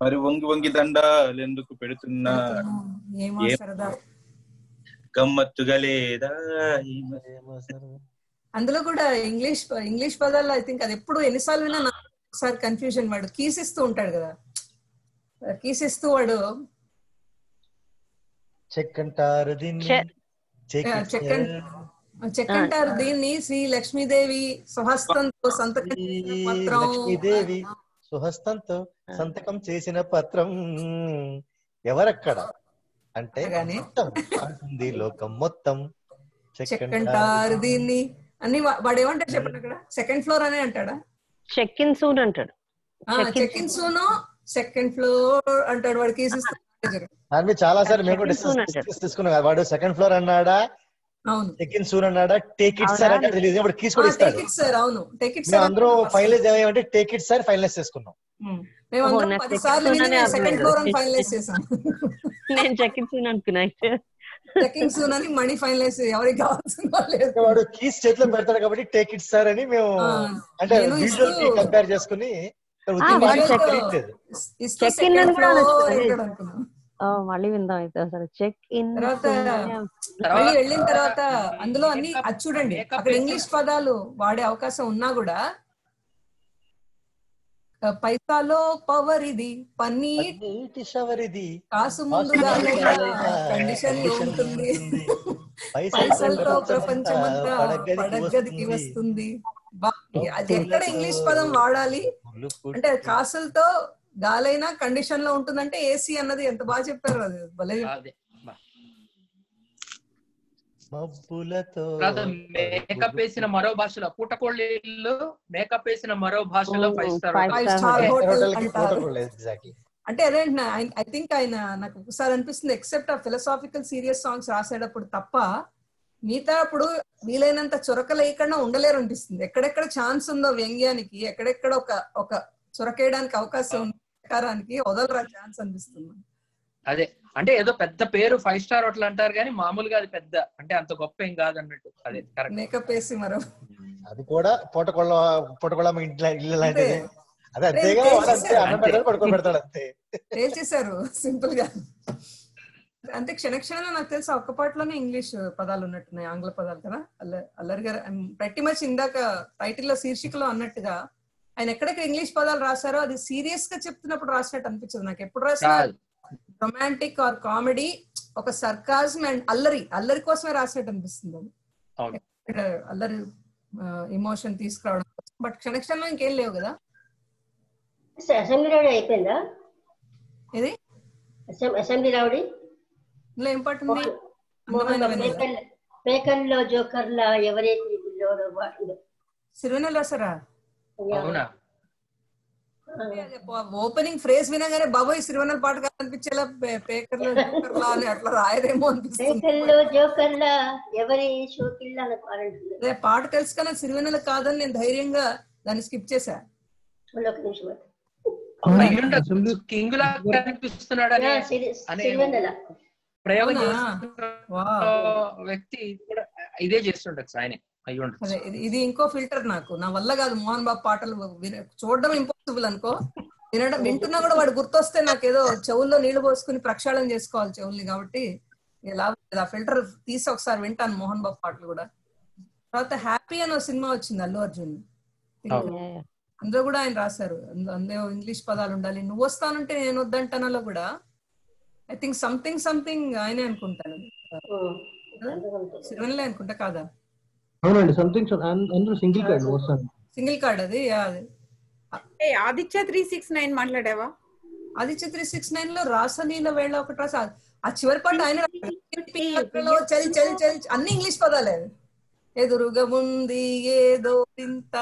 మరి వంగి వంగి దండాలు ఎందుకు పెడుతున్నా, ఏమో సరదా గమ్మత్తుగా లేదా. అందులో కూడా ఇంగ్లీష్ పదాల్లో ఐ థింక్ అది ఎప్పుడు ఎన్నిసార్లు విన్నా నాకు ఒకసారి కన్ఫ్యూజన్. వాడు కీస్ ఇస్తూ ఉంటాడు కదా, కీస్ ఇస్తూ వాడు చెక్ అంటారు దీన్ని, చెక్ అంటారు దీన్ని, శ్రీ లక్ష్మీదేవి సుహస్తంతో సంతకం చేసిన పత్రం, లక్ష్మీదేవి సుహస్తంతో సంతకం చేసిన పత్రం ఎవరక్కడ అంటే అంటుంది లోకం మొత్తం. చెక్ అంటారు దీన్ని అని వాడు ఏమంటాడు చెప్పండి అక్కడ? 2nd ఫ్లోర్ అనే అంటాడా? చెక్ ఇన్ సూన్ అంటాడు. Check in soon 2nd floor అంటాడు వాడు. కీస్ చాలా సార్లు మేము డిస్కస్ తీసుకున్నాం. వాడు 2nd ఫ్లోర్ అన్నాడా, చెక్ ఇన్ సూన్ అన్నాడా, టేక్ ఇట్ సార్ అంటే తెలియదు. కీస్ కూడా ఇస్తాడు. అందరూ ఫైనలైజ్ ఏమంటే టేక్ ఇట్ సార్ ఫైనలైజ్ చేసుకున్నాం. నేను చెక్ ఇన్ సూన్ అనుకున్నా. చెకింగ్ సూన్ అని మనీ ఫైనలైజ్ ఎవరికి కావాల్సిన లేదు. వాడు కీస్ చేతిలో పెడతాడు కాబట్టి టేక్ ఇట్ సార్ అని మేము అంటే విజువల్ కి కంపేర్ చేసుకుని మళ్ళీ విందాం అయితే అసలు చెక్ ఇన్. మళ్ళీ వెళ్ళిన తర్వాత అందులో అన్ని అది చూడండి, అక్కడ ఇంగ్లీష్ పదాలు వాడే అవకాశం ఉన్నా కూడా పైసాలో పవర్ ఇది, పన్నీటి షవర్ ఇది, కాసు ముందుగా కండిషన్ లో ఉంటుంది, పైసలతో ప్రపంచమంతా పడగదికి వస్తుంది. అది ఎక్కడ ఇంగ్లీష్ పదం వాడాలి అంటే కాసులతో గాలైనా కండిషన్ లో ఉంటుందంటే ఏసీ అన్నది ఎంత బాగా చెప్పారు. అది భలే మేకప్ వేసిన మరో భాషలో పూటకోళ్ళు, మేకప్ వేసిన మరో భాషలో 5 స్టార్ అంటే అదే ఐ థింక్ ఆయన నాకు ఒకసారి అనిపిస్తుంది ఎక్సెప్ట్ ఆ ఫిలసాఫికల్ సీరియస్ సాంగ్స్ రాసేటప్పుడు తప్ప మిగతా అప్పుడు వీలైనంత చొరక లేకుండా ఉండలేరు అనిపిస్తుంది. ఎక్కడెక్కడ ఛాన్స్ ఉందో వ్యంగ్యానికి, ఎక్కడెక్కడ ఒక చొరకేయడానికి అవకాశం ఉంది ప్రకారానికి వదలరా ఛాన్స్ అనిపిస్తుంది. అదే అంటే ఏదో పెద్ద పేరు 5 స్టార్ హోటల్ అంటారు కానీ మామూలుగా అది పెద్ద అంటే అంత గొప్ప ఏం కాదు అన్నట్టు. అదే మేకప్ వేసి మరో అది కూడా పూటకొళ్ళ ఇల్లు లాంటిది. అదే అంతేగా అన్నం పెడతాడు పడుకొని పెడతాడు అంతే. చేశారు సింపుల్ గా. అంటే క్షణక్షణంలో నాకు తెలిసి ఒక్క పాటలోనే ఇంగ్లీష్ పదాలు ఉన్నట్టున్నాయి, ఆంగ్ల పదాలు కదా. అల్లరి గారు ప్రతి మచ్ ఇందాక టైటిల్ లో శీర్షికలో అన్నట్టుగా ఆయన ఎక్కడెక్కడ ఇంగ్లీష్ పదాలు రాశారో అది సీరియస్ గా చెప్తున్నప్పుడు రాసినట్టు అనిపించదు నాకు. ఎప్పుడు రాసినా రొమాంటిక్ ఆర్ కామెడీ, ఒక సర్కాజం అండ్ అల్లరి కోసమే రాసినట్టు అనిపిస్తుంది. అది అల్లరి ఎమోషన్ తీసుకురావడం. బట్ క్షణక్షణంలో ఇంకేం లేవు కదా. అసెంబ్లీ రౌడీ అయిపోయిందా? ఇది అసెంబ్లీ రౌడీ ఏం పాట ఉంది? పేకల్లో జోకర్లా ఎవరైతే సిరివెన్నెల రాసారా? ఓపెనింగ్ ఫ్రేజ్ వినగానే బాబోయ్ సిరివెన్నెల పాట కనిపించేలా పేకర్లో జోకర్లా అని అట్లా రాయరేమో అనిపిస్తుంది. పాట తెలుసు కానీ సిరివెన్నెల కాదని నేను ధైర్యంగా దాన్ని స్కిప్ చేశా. ప్రయోగం వ్యక్తి కూడా ఇదే చేస్తుండొచ్చు ఆయన. ఇది ఇంకో ఫిల్టర్ నాకు, నా వల్ల కాదు మోహన్ బాబు పాటలు చూడడం ఇంపాసిబుల్ అనుకో, వింటున్నా కూడా వాడు గుర్తొస్తే నాకేదో చెవుల్లో నీళ్లు పోసుకుని ప్రక్షాళన చేసుకోవాలి చెవుల్ని. కాబట్టి ఆ ఫిల్టర్ తీసి ఒకసారి వింటాను మోహన్ బాబు పాటలు కూడా. తర్వాత హ్యాపీ అని ఒక సినిమా వచ్చింది అల్లు అర్జున్, అందులో కూడా ఆయన రాశారు. అందులో ఇంగ్లీష్ పదాలు ఉండాలి. నువ్వు వస్తానంటే నేను వద్దంటానలో కూడా ఐ థింక్ సంథింగ్ ఆయనే అనుకుంటాను, సిరివెన్నెలే అనుకుంటా కాదా? అవునండి సంథింగ్ అందులో సింగిల్ కార్డ్ అది. ఆదిత్య 369 మాట్లాడావా? ఆదిత్య 369 లో రాసలీల వేళ ఒకటి రాసా. ఆ చివరి పాట ఆయన చల్ చల్ చల్ అన్ని ఇంగ్లీష్ పదాలే. ఎదురుగా ఉంది ఏదో ఇంత,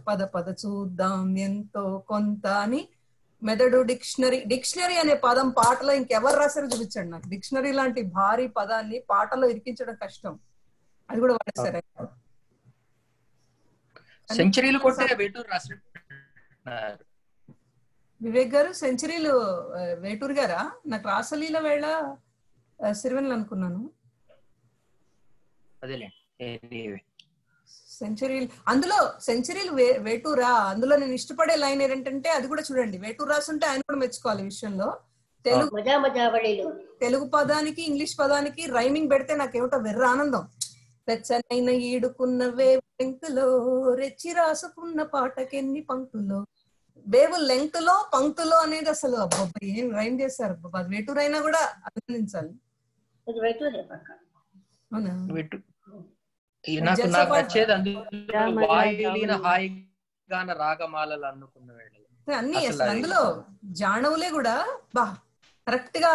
పద పద చూద్దాం ఎంతో కొంత అని. మెదడు డిక్షనరీ అనే పదం పాటలో ఇంకెవరు రాశారో చూపించండి నాకు. డిక్షనరీ లాంటి భారీ పదాన్ని పాటలో ఇరికించడం కష్టం. అది కూడా వాడేశారు. సెంచరీలు కొట్టే వేటూరు రాసినట్టు వివేక్ గారు సెంచరీలు వేటూరు గారా? నాకు రాసలీల వేళ సిరివెన్నెల అనుకున్నాను. సెంచరీలు అందులో సెంచరీలు వేటూరా? అందులో నేను ఇష్టపడే లైన్ ఏంటంటే అది కూడా చూడండి, వేటూరు రాసుంటే ఆయన కూడా మెచ్చుకోవాలి ఈ విషయంలో. తెలుగు పదానికి ఇంగ్లీష్ పదానికి రైమింగ్ పెడితే నాకేమిటో వెర్ర ఆనందం. వెచ్చనైన ఈడుకున్న వేవులో రెచ్చి రాసుకున్న పాటకెన్ని పంక్తులో, వేవు లెంగ్త్ లో పంక్తులో అనేది అసలు అబ్బాయి ఏం రైమ్ చేశారు. అది వేటూరు అయినా కూడా అభినందించాలి. అవునా? నాకు నచ్చేది రాగమాలలు అనుకున్న అన్ని అసలు అందులో జానవులే కూడా బా కరెక్ట్ గా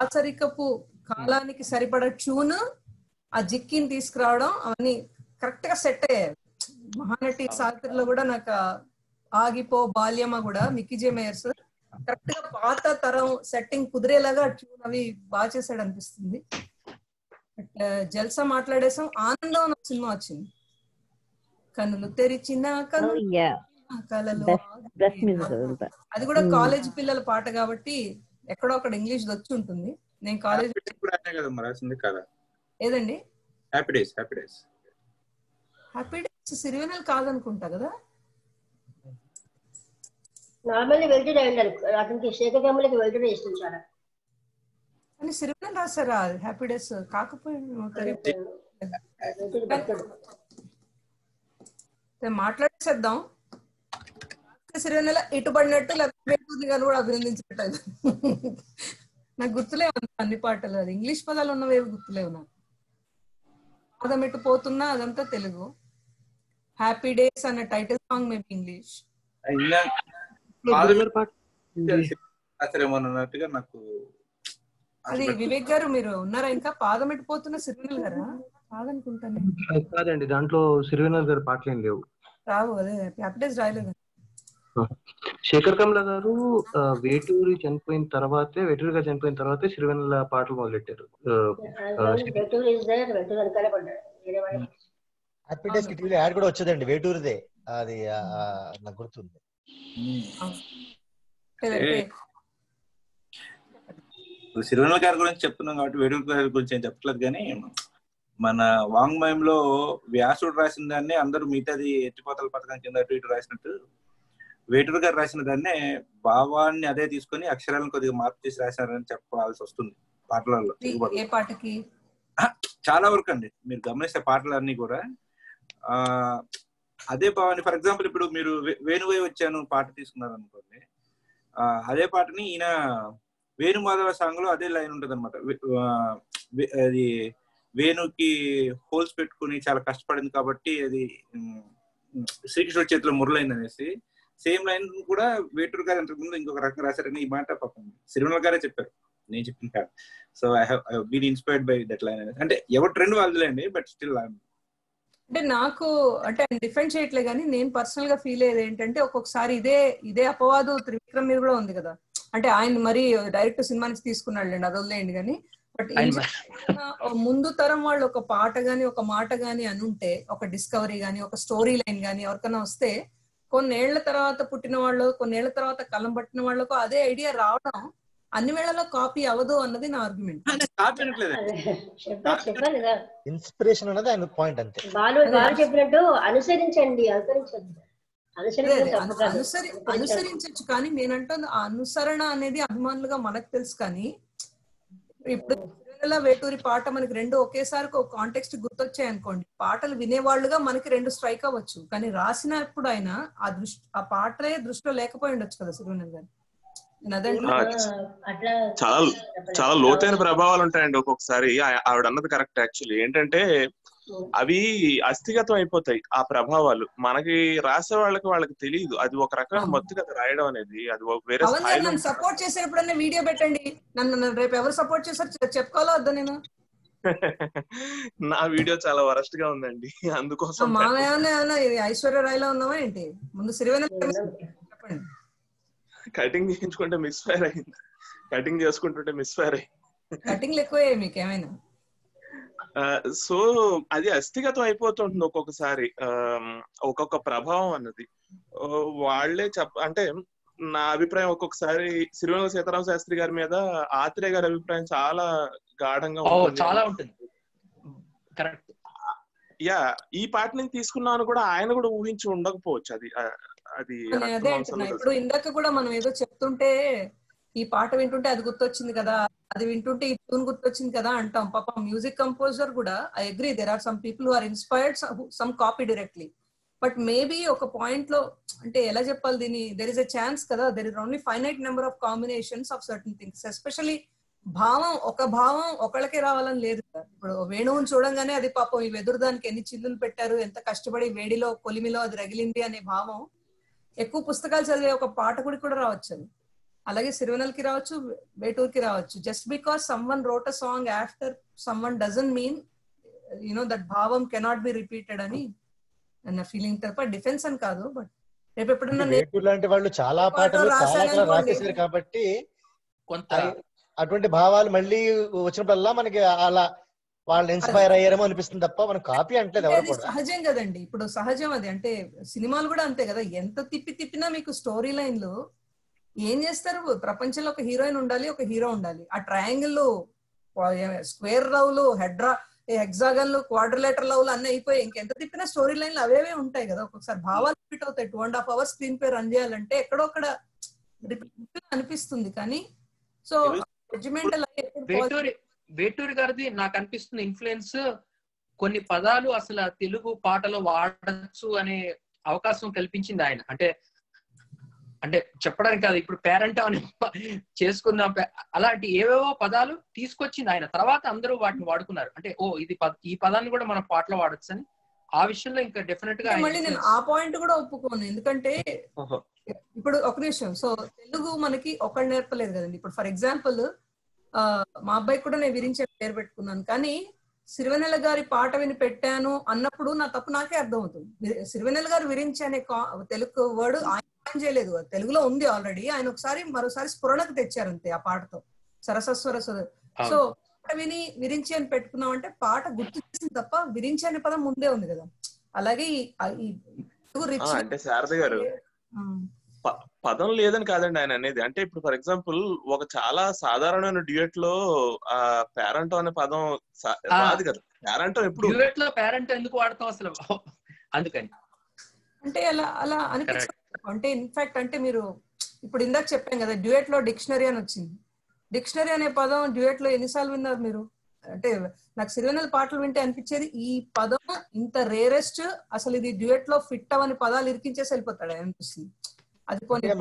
ఆచరికపు కాలానికి సరిపడ ట్యూన్, ఆ జిక్కిని తీసుకురావడం అవన్నీ కరెక్ట్ గా సెట్ అయ్యాయి. మహానటి సావిత్రిలో కూడా నాకు ఆగిపో బాల్యమా కూడా మిక్కీ జే మేయర్స్ కరెక్ట్ గా పాత తరం సెట్టింగ్ కుదిరేలాగా ట్యూన్ అవి బాగా చేశాడు అనిపిస్తుంది. జల్సా మాట్లాడేసాం. ఆనందం అనే సినిమా వచ్చింది. కనులు తెరిచిన కళలు, అది కూడా కాలేజ్ పిల్లల పాట కాబట్టి ఎక్కడో అక్కడ ఇంగ్లీష్ వచ్చి ఉంటుంది. నేను కాలేజ్ ఏదండి హ్యాపీ డేస్ సిరివెన్నెల కాదనుకుంటా కదా. నార్మల్లీ వెల్టూర్ అయ్యండి అతనికి శేఖర్ కమలకి వెల్టూర్ ఇష్టం చాలా. అని సిరివెన్నెల రాశారా హ్యాపీ డేస్? కాకపోయినా మాట్లాడేసేద్దాం. సిరివెన్నెల ఇటుపడినట్టు లేకపోతే కూడా అభినందించినట్టు నాకు గుర్తులేవు అన్ని పాటలు. అది ఇంగ్లీష్ పదాలు ఉన్నవేవి గుర్తులేవు నాకు. పాదం ఎటు పోతున్నా అదంతా తెలుగు. హ్యాపీ డేస్ అనే టైటిల్ సాంగ్ మేబీ ఇంగ్లీష్. అది వివేక్ గారు మీరు ఉన్నారా ఇంకా? పాదం ఎటు పోతున్న సిరివెన్నెల గారా? కాదనుకుంటాను. కాదండి, దాంట్లో సిరివెన్నెల గారు పాటలు ఏం లేవు. రావు. అదే హ్యాపీ డేస్ రాయలేదు. శేఖర్ కమల గారు వేటూరి చనిపోయిన తర్వాతే సిరివెన్నెల పాటలు మొదలెట్టారు. హ్యాపీ డేస్ కి టీవీలో యాడ్ కూడా వచ్చేదండి వేటూరిదే, అది నాకు గుర్తుంది. సిరివెన్నెల గారి గురించి చెప్తున్నాం కాబట్టి వేటూరు గారి గురించి ఏం చెప్పట్లేదు, కానీ మన వాంగ్మయంలో వ్యాసుడు రాసిన దాన్ని అందరూ మిగతాది ఎత్తిపోతల పథకం కింద అటు ఇటు రాసినట్టు వేటూరు గారు రాసిన దాన్నే భావాన్ని అదే తీసుకొని అక్షరాలను కొద్దిగా మార్పు చేసి రాశారని చెప్పాల్సి వస్తుంది పాటలలో. చాలా వరకు అండి మీరు గమనిస్తే పాటలన్నీ కూడా అదే భావాన్ని. ఫర్ ఎగ్జాంపుల్ ఇప్పుడు మీరు వేణువై వచ్చాను పాట తీసుకున్నారు అనుకోండి, అదే పాటని ఈయన వేణుమాధవ సాంగ్ లో అదే లైన్ ఉంటది అనమాట. అది వేణుకి హోల్స్ పెట్టుకుని చాలా కష్టపడింది కాబట్టి అది శ్రీకృష్ణుడి చేతిలో మురళైంది అనేసి సేమ్ లైన్ కూడా వేటూరు గారు ఇంతకు ముందు ఇంకొక రకంగా రాశారని ఈ మాట పాపం సిరివెన్నెల గారే చెప్పారు, నేను చెప్పిన కాదు. So I have been inspired by that line. అంటే ఎవరు ట్రెండ్ వాళ్ళదిలేండి, బట్ స్టిల్ అంటే నాకు అంటే డిఫెండ్ చేయట్లే కానీ నేను పర్సనల్ గా ఫీల్ అయ్యేది ఏంటంటే ఒక్కొక్కసారి ఇదే అపవాదు త్రివిక్రమ్ మీద కూడా ఉంది కదా. అంటే ఆయన మరి డైరెక్ట్ సినిమా నుంచి తీసుకున్నాడు అండి, అది వదిలేయండి. కానీ బట్ ముందు తరం వాళ్ళు ఒక పాట గాని ఒక మాట గాని అనుంటే, ఒక డిస్కవరీ గాని ఒక స్టోరీ లైన్ గాని ఎవరికైనా వస్తే కొన్నేళ్ల తర్వాత పుట్టిన వాళ్ళు కొన్నేళ్ల తర్వాత కలం పట్టిన వాళ్ళకు అదే ఐడియా రావడం అన్ని వేళలో కాపీ అవ్వదు అన్నది నా ఆర్గ్యుమెంట్. ఇన్స్పిరేషన్ అన్నది ఆయన పాయింట్ అంతే. బాలు చెప్పినట్టు అనుసరించండి, అనుసరించచ్చు. కానీ నేనంటుంది ఆ అనుసరణ అనేది అభిమానులుగా మనకు తెలుసు. కానీ ఇప్పుడు వేటూరి పాట మనకి రెండు ఒకేసారి ఒక కాంటెక్స్ట్ గుర్తొచ్చాయి అనుకోండి, పాటలు వినేవాళ్ళుగా మనకి రెండు స్ట్రైక్ అవ్వచ్చు. కానీ రాసినప్పుడు ఆయన ఆ పాటలే దృష్టిలో లేకపోయి ఉండొచ్చు కదా సిరివెన్నెల గారు. చాలా లోతైన ప్రభావాలు ఉంటాయండి ఒక్కొక్కసారి. ఆవిడ అన్నది కరెక్ట్. యాక్చువల్లీ ఏంటంటే అవి అస్థిగతం అయిపోతాయి ఆ ప్రభావాలు. మనకి రాసే వాళ్ళకి తెలియదు, అది ఒక రకమైన మత్తు కథ రాయడం అనేది. అది వేరే నన్ను సపోర్ట్ చేసేటప్పుడన్నా వీడియో పెట్టండి, నన్ను రేపు ఎవరు సపోర్ట్ చేశారు చెప్పుకోవాలో వద్దా? నేను నా వీడియో చాలా వరస్ట్ గా ఉందండి, అందుకోసం ఐశ్వర్య రాయ్ లో ఉన్నావా ఏంటి? ముందు సిరివెన్నెల చెప్పండి. కటింగ్ చేయించుకుంటే మిస్ ఫైర్ అయింది, కటింగ్ చేసుకుంటుంటే మిస్ ఫైర్ అయింది. కటింగ్ ఎక్కువే మీకేమైనా? సో అది అస్థిగతం అయిపోతుంటుంది ఒక్కొక్కసారి, ఒక్కొక్క ప్రభావం అన్నది వాళ్ళే అంటే నా అభిప్రాయం ఒక్కొక్కసారి సిరివెన్నెల సీతారామ శాస్త్రి గారి మీద ఆత్రేయ గారి అభిప్రాయం చాలా గాఢంగా చాలా ఉంటుంది. కరెక్ట్. యా, ఈ పాట నుంచి తీసుకున్నాను కూడా ఆయన కూడా ఊహించి ఉండకపోవచ్చు. అది అదే అంటున్నా. ఇప్పుడు ఇందాక కూడా మనం ఏదో చెప్తుంటే ఈ పాట వింటుంటే అది గుర్తొచ్చింది కదా, అది వింటుంటే ఈ ట్యూన్ గుర్తొచ్చింది కదా అంటాం. పాపం మ్యూజిక్ కంపోజర్ కూడా I agree there are some people who are inspired, some copy directly. But maybe ఒక పాయింట్ లో అంటే ఎలా చెప్పాలి దీన్ని, దెర్ ఇస్ ఎ ఛాన్స్ కదా, there is only finite number of combinations of certain things. Especially భావం, ఒక భావం ఒకళ్ళకే రావాలని లేదు కదా. ఇప్పుడు వేణువుని చూడంగానే అది పాపం ఈ వెదురుదానికి ఎన్ని చిల్లులు పెట్టారు, ఎంత కష్టపడి వేడిలో కొలిమిలో అది రగిలింది అనే భావం ఎక్కువ పుస్తకాలు చదివే ఒక పాఠకుడికి కూడా రావచ్చు. అలాగే సిరివెన్నెలకి రావచ్చు, వేటూరుకి రావచ్చు. Just because someone wrote a song after someone doesn't mean that భావం కెనాట్ బి రిపీటెడ్ అని నా ఫీలింగ్. తప్ప డిఫెన్స్ అని కాదు. బట్ రేపు ఎప్పుడన్నా లాంటి వాళ్ళు చాలా పాటలు చాలా రాసేసారు కాబట్టి కొంత అటువంటి భావాలు మళ్ళీ వచ్చినప్పుడల్లా మనకి అలా వాళ్ళు ఇన్స్పైర్ అయ్యారేమో అనిపిస్తుంది తప్ప మనం కాపీ అంటలేదు ఎవరు కూడా. సహజం కదండి, ఇప్పుడు సహజం అది. అంటే సినిమాలు కూడా అంతే కదా, ఎంత తిప్పినా మీకు స్టోరీ లైన్లు ఏం చేస్తారు. ప్రపంచంలో ఒక హీరోయిన్ ఉండాలి, ఒక హీరో ఉండాలి. ఆ ట్రయాంగిల్ స్క్వేర్ లవ్లు, హెక్సాగన్లు, క్వాడ్రిలేటర్ లవ్లు అన్నీ అయిపోయి ఇంకెంత తిప్పినా స్టోరీ లైన్లు అవేవే ఉంటాయి కదా. ఒక్కొక్కసారి భావాలు రిపీట్ అవుతాయి. 2.5 hours స్క్రీన్ పే రన్ చేయాలంటే ఎక్కడో అక్కడ రిపీట్ అనిపిస్తుంది. కానీ సో జడ్జిమెంటల్ వేటూరి గారిది నాకు అనిపిస్తుంది ఇన్ఫ్లుయెన్స్. కొన్ని పదాలు అసలు తెలుగు పాటలో వాడచ్చు అనే అవకాశం కల్పించింది ఆయన. అంటే చెప్పడానికి కాదు, ఇప్పుడు పేరెంట్ అని చేసుకున్న అలాంటి ఏవేవో పదాలు తీసుకొచ్చింది ఆయన. తర్వాత అందరూ వాటిని వాడుకున్నారు. అంటే ఈ పదాన్ని కూడా మన పాటలో వాడచ్చు అని. ఆ విషయంలో ఇంకా డెఫినెట్ గా మళ్ళీ నేను ఆ పాయింట్ కూడా ఒప్పుకోను. ఎందుకంటే ఇప్పుడు ఒక నిమిషం, సో తెలుగు మనకి ఒకళ్ళు నేర్పలేదు కదండి. ఇప్పుడు ఫర్ ఎగ్జాంపుల్ మా అబ్బాయికి కూడా నేను విరించి పేరు పెట్టుకున్నాను, కానీ సిరివెన్నెల గారి పాట విని పెట్టాను అన్నప్పుడు నా తప్పు నాకే అర్థం అవుతుంది. సిరివెన్నెల గారు విరించి అనే తెలుగు వర్డ్ ఆయన చేయలేదు, తెలుగులో ఉంది ఆల్రెడీ. ఆయన మరోసారి స్ఫురణకు తెచ్చారు అంతే ఆ పాటతో, సరసస్వర. సో పాట విని విరించి అని పెట్టుకున్నాం అంటే పాట గుర్తు చేసింది తప్ప విరించి అనే పదం ముందే ఉంది కదా. అలాగే అంటే శారద గారు పదం లేదని కాదండి ఆయన అనేది. అంటే ఇప్పుడు ఫర్ ఎగ్జాంపుల్ ఒక చాలా సాధారణమైన డ్యూయట్ లో ఆ పేరెంట్ అనే పదం రాదు కదా. పేరెంట్ ఎప్పుడు డ్యూయట్ లో పేరెంట్ ఎందుకు వాడతాం అసలు, అందుకని అంటే అలా అనిపిస్తుంది. అంటే ఇన్ఫాక్ట్ అంటే మీరు ఇప్పుడు ఇందాక చెప్పాం కదా, డ్యూయట్ లో డిక్షనరీ అని వచ్చింది. డిక్షనరీ అనే పదం డ్యూయట్ లో ఎన్నిసార్లు విన్నారు మీరు? అంటే నాకు సిరివెన్నెల పాటలు వింటే అనిపించేది ఈ పదం ఇంత రేరెస్ట్, అసలు ఇది డ్యూయట్ లో ఫిట్ అవని పదాలు ఇరికించేసి వెళ్ళిపోతాడు అనిపిస్తుంది.